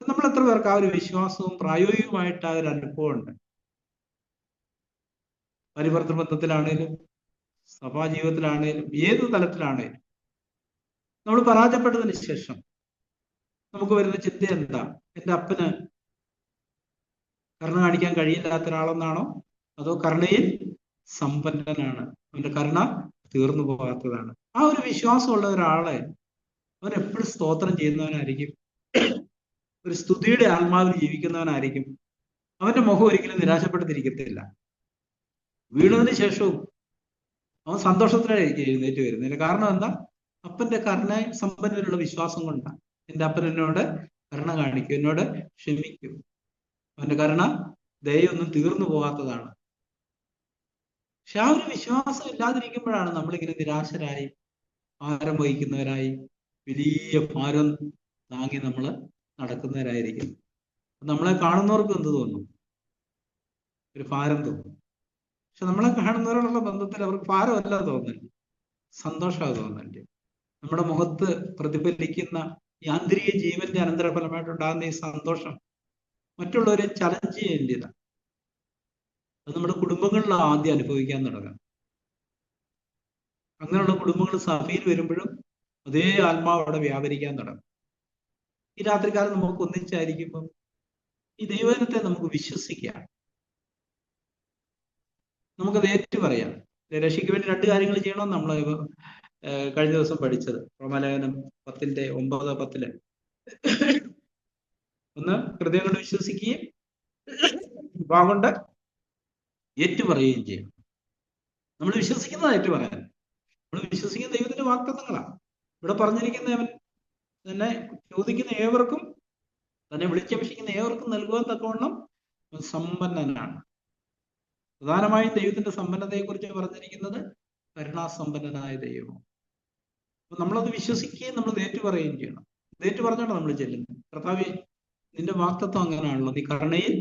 നമ്മൾ എത്ര പേർക്ക് ആ ഒരു വിശ്വാസവും പ്രായോഗികമായിട്ട് ആ ഒരു അനുഭവം ഉണ്ട്? പരിവർത്തന ബന്ധത്തിലാണേലും സഭാജീവിതത്തിലാണേലും ഏത് തലത്തിലാണേലും നമ്മൾ പരാജയപ്പെട്ടതിന് ശേഷം നമുക്ക് വരുന്ന ചിന്ത എന്താ? എൻ്റെ അപ്പന് കരുണ കാണിക്കാൻ കഴിയില്ലാത്ത ഒരാളെന്നാണോ? അതോ കരുണയിൽ സമ്പന്നനാണ്, അവന്റെ കരുണ തീർന്നു പോകാത്തതാണ്? ആ ഒരു വിശ്വാസമുള്ള ഒരാളെ അവൻ എപ്പോഴും സ്തോത്രം ചെയ്യുന്നവനായിരിക്കും, ഒരു സ്തുതിയുടെ ആത്മാവിൽ ജീവിക്കുന്നവനായിരിക്കും. അവന്റെ മുഖം ഒരിക്കലും നിരാശപ്പെട്ടിരിക്കത്തില്ല. വീണതിന് ശേഷവും അവൻ സന്തോഷത്തിലായിരിക്കും എഴുന്നേറ്റ് വരുന്നില്ല. കാരണം എന്താ? അപ്പന്റെ കരുണ സമ്പന്നത്തിലുള്ള വിശ്വാസം കൊണ്ടാണ്. എൻ്റെ അപ്പൻ എന്നോട് കരുണ കാണിക്കും, എന്നോട് ക്ഷമിക്കും. അവന്റെ കരുണ ദയൊന്നും തീർന്നു പോകാത്തതാണ്. പക്ഷെ ആ ഒരു വിശ്വാസം ഇല്ലാതിരിക്കുമ്പോഴാണ് നമ്മളിങ്ങനെ നിരാശരായി, ഭാരം വഹിക്കുന്നവരായി, വലിയ ഭാരം താങ്ങി നമ്മൾ നടക്കുന്നവരായിരിക്കും. നമ്മളെ കാണുന്നവർക്ക് എന്ത് തോന്നും? ഒരു ഭാരം തോന്നും. പക്ഷെ നമ്മളെ കാണുന്നവരോടുള്ള ബന്ധത്തിൽ അവർക്ക് ഭാരമല്ല തോന്നുന്നുണ്ട്, സന്തോഷമാണ് തോന്നുന്നുണ്ട്. നമ്മുടെ മുഖത്ത് പ്രതിഫലിക്കുന്ന ഈ ആന്തരിക ജീവന്റെ അനന്തരഫലമായിട്ടുണ്ടാകുന്ന ഈ സന്തോഷം മറ്റുള്ളവരെ ചലഞ്ച് ചെയ്യേണ്ടതാണ്. അത് നമ്മുടെ കുടുംബങ്ങളിൽ ആദ്യം അനുഭവിക്കാൻ തുടങ്ങാം. അങ്ങനെയുള്ള കുടുംബങ്ങൾ സഭയിൽ വരുമ്പോഴും അതേ ആത്മാവ് അവിടെ വ്യാപരിക്കാൻ തുടങ്ങും. ഈ രാത്രികാലം നമുക്ക് ഒന്നിച്ചായിരിക്കുമ്പോൾ ഈ ദൈവജനത്തെ നമുക്ക് വിശ്വസിക്കാം, നമുക്കത് ഏറ്റു പറയാം. രക്ഷയ്ക്ക് വേണ്ടി 2 കാര്യങ്ങൾ ചെയ്യണം. നമ്മൾ കഴിഞ്ഞ ദിവസം പഠിച്ചത് റോമാലേഖനം 10:9-10. ഒന്ന്, ഹൃദയം കൊണ്ട് വിശ്വസിക്കുകയും വാ കൊണ്ട് ഏറ്റുപറയുകയും ചെയ്യും. നമ്മൾ വിശ്വസിക്കുന്നത് ഏറ്റുപറയാൻ. നമ്മൾ വിശ്വസിക്കുന്ന ദൈവത്തിന്റെ വാഗ്ദത്തങ്ങളാണ്. ഇവിടെ പറഞ്ഞിരിക്കുന്നവൻ തന്നെ ചോദിക്കുന്ന ഏവർക്കും, തന്നെ വിളിച്ചപേക്ഷിക്കുന്ന ഏവർക്കും നൽകുവാൻ തക്കവണ്ണം സമ്പന്നനാണ്. പ്രധാനമായും ദൈവത്തിന്റെ സമ്പന്നതയെക്കുറിച്ച് പറഞ്ഞിരിക്കുന്നത് കരുണാസമ്പന്നനായ ദൈവം. അപ്പൊ നമ്മളത് വിശ്വസിക്കുകയും നമ്മൾ ഏറ്റുപറയുകയും ചെയ്യണം. ഏറ്റു പറഞ്ഞോണ്ടാണ് നമ്മൾ ചെല്ലുന്നത്. കർത്താവേ, നിന്റെ വാഗ്ദത്തം അങ്ങനെയാണല്ലോ, നീ കരുണയിൽ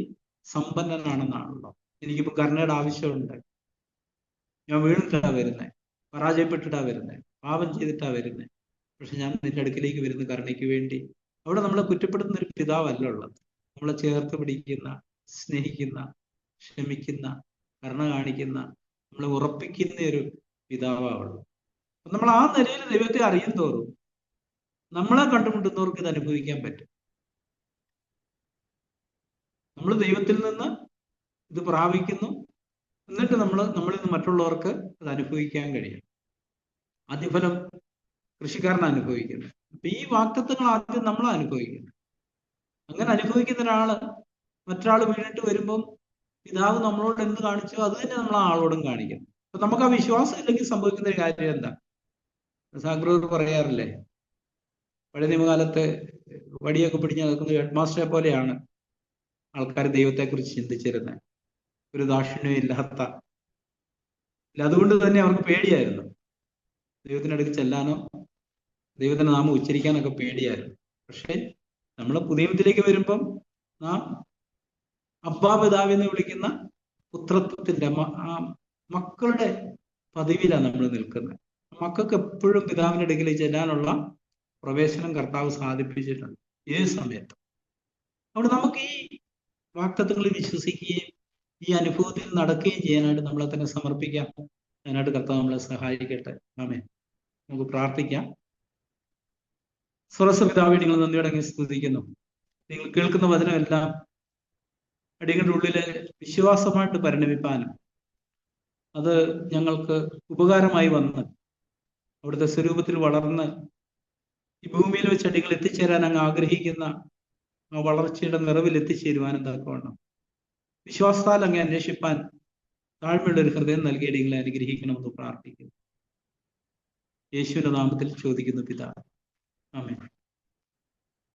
സമ്പന്നനാണെന്നാണല്ലോ. എനിക്കിപ്പോ കരുണയുടെ ആവശ്യമുണ്ട്. ഞാൻ വീണിട്ടാ വരുന്നേ, പരാജയപ്പെട്ടിട്ടാ വരുന്നേ, പാപം ചെയ്തിട്ടാ വരുന്നേ. പക്ഷെ ഞാൻ നിന്റെ അടുക്കിലേക്ക് വരുന്ന കരുണയ്ക്ക് വേണ്ടി. അവിടെ നമ്മളെ കുറ്റപ്പെടുത്തുന്ന ഒരു പിതാവല്ല ഉള്ളത്. നമ്മളെ ചേർത്ത് പിടിക്കുന്ന, സ്നേഹിക്കുന്ന, ക്ഷമിക്കുന്ന, കരുണ കാണിക്കുന്ന, നമ്മളെ ഉറപ്പിക്കുന്ന ഒരു പിതാവുള്ളൂ. നമ്മൾ ആ നിലയിൽ ദൈവത്തെ അറിയും തോറും നമ്മളെ കണ്ടുമുട്ടുന്നവർക്ക് ഇത് അനുഭവിക്കാൻ പറ്റും. നമ്മൾ ദൈവത്തിൽ നിന്ന് ഇത് പ്രാപിക്കുന്നു, എന്നിട്ട് നമ്മളിൽ നിന്ന് മറ്റുള്ളവർക്ക് അത് അനുഭവിക്കാൻ കഴിയും. ആദ്യഫലം കൃഷിക്കാരൻ അനുഭവിക്കുന്നു. അപ്പൊ ഈ വാഗ്ദത്തങ്ങൾ ആദ്യം നമ്മൾ അനുഭവിക്കുന്നു. അങ്ങനെ അനുഭവിക്കുന്ന ഒരാള് മറ്റൊരാൾ വീണിട്ട് വരുമ്പം പിതാവ് നമ്മളോട് എന്ത് കാണിച്ചോ അത് തന്നെ നമ്മൾ ആ ആളോടും കാണിക്കുന്നു. അപ്പൊ നമുക്ക് ആ വിശ്വാസം ഇല്ലെങ്കിൽ സംഭവിക്കുന്ന ഒരു കാര്യം എന്താ? സാഗ്രൂർ പറയാറില്ലേ, പഴയ നിയമകാലത്ത് വടിയൊക്കെ പിടിഞ്ഞ് നിൽക്കുന്ന ഹെഡ് മാസ്റ്ററെ പോലെയാണ് ആൾക്കാർ ദൈവത്തെക്കുറിച്ച് ചിന്തിച്ചിരുന്നത്. ഒരു ദാക്ഷിണ്യം ഇല്ലാത്ത. അതുകൊണ്ട് തന്നെ അവർക്ക് പേടിയായിരുന്നു ദൈവത്തിനടുക്ക് ചെല്ലാനോ ദൈവത്തിന്റെ നാമം ഉച്ചരിക്കാനൊക്കെ പേടിയായിരുന്നു. പക്ഷെ നമ്മൾ പുതിയ നിയമത്തിലേക്ക് വരുമ്പം നാം അബ്ബാ പിതാവെന്ന് വിളിക്കുന്ന പുത്രത്വത്തിന്റെ മക്കളുടെ പദവിയിലാണ് നമ്മൾ നിൽക്കുന്നത്. മക്കൾക്ക് എപ്പോഴും പിതാവിന്റെ അടുക്കലേക്ക് ചെല്ലാനുള്ള പ്രവേശനം കർത്താവ് സാധിപ്പിച്ചിട്ടുണ്ട് ഏത് സമയത്തും. അവിടെ നമുക്ക് ഈ വാഗ്ദത്തങ്ങളിൽ വിശ്വസിക്കുകയും ഈ അനുഭവത്തിൽ നടക്കുകയും ചെയ്യാനായിട്ട് നമ്മളെ തന്നെ സമർപ്പിക്കാം. അതിനായിട്ട് കർത്താവ് നമ്മളെ സഹായിക്കട്ടെ. ആമേൻ. നമുക്ക് പ്രാർത്ഥിക്കാം. സ്വർഗ്ഗപിതാവേ, നിങ്ങൾ നന്ദിയോടെ അങ്ങ് സ്തുതിക്കുന്നു. നിങ്ങൾ കേൾക്കുന്ന വചനമെല്ലാം അടികളുടെ ഉള്ളിലെ വിശ്വാസമായിട്ട് പരിണമിപ്പാനും അത് ഞങ്ങൾക്ക് ഉപകാരമായി വന്ന് അവിടുത്തെ സ്വരൂപത്തിൽ വളർന്ന് ഈ ഭൂമിയിൽ വെച്ച് അടികൾ എത്തിച്ചേരാൻ അങ്ങ് ആഗ്രഹിക്കുന്ന ആ വളർച്ചയുടെ നിറവിൽ എത്തിച്ചേരുവാനും തക്കവണ്ണം വിശ്വാസത്താൽ അങ്ങ് അന്വേഷിപ്പാൻ താഴ്മയുള്ള ഒരു ഹൃദയം നൽകിയ അടികളെ അനുഗ്രഹിക്കണമെന്ന് പ്രാർത്ഥിക്കുന്നു. യേശുവിന്റെ നാമത്തിൽ ചോദിക്കുന്നു പിതാവേ. ആമേൻ.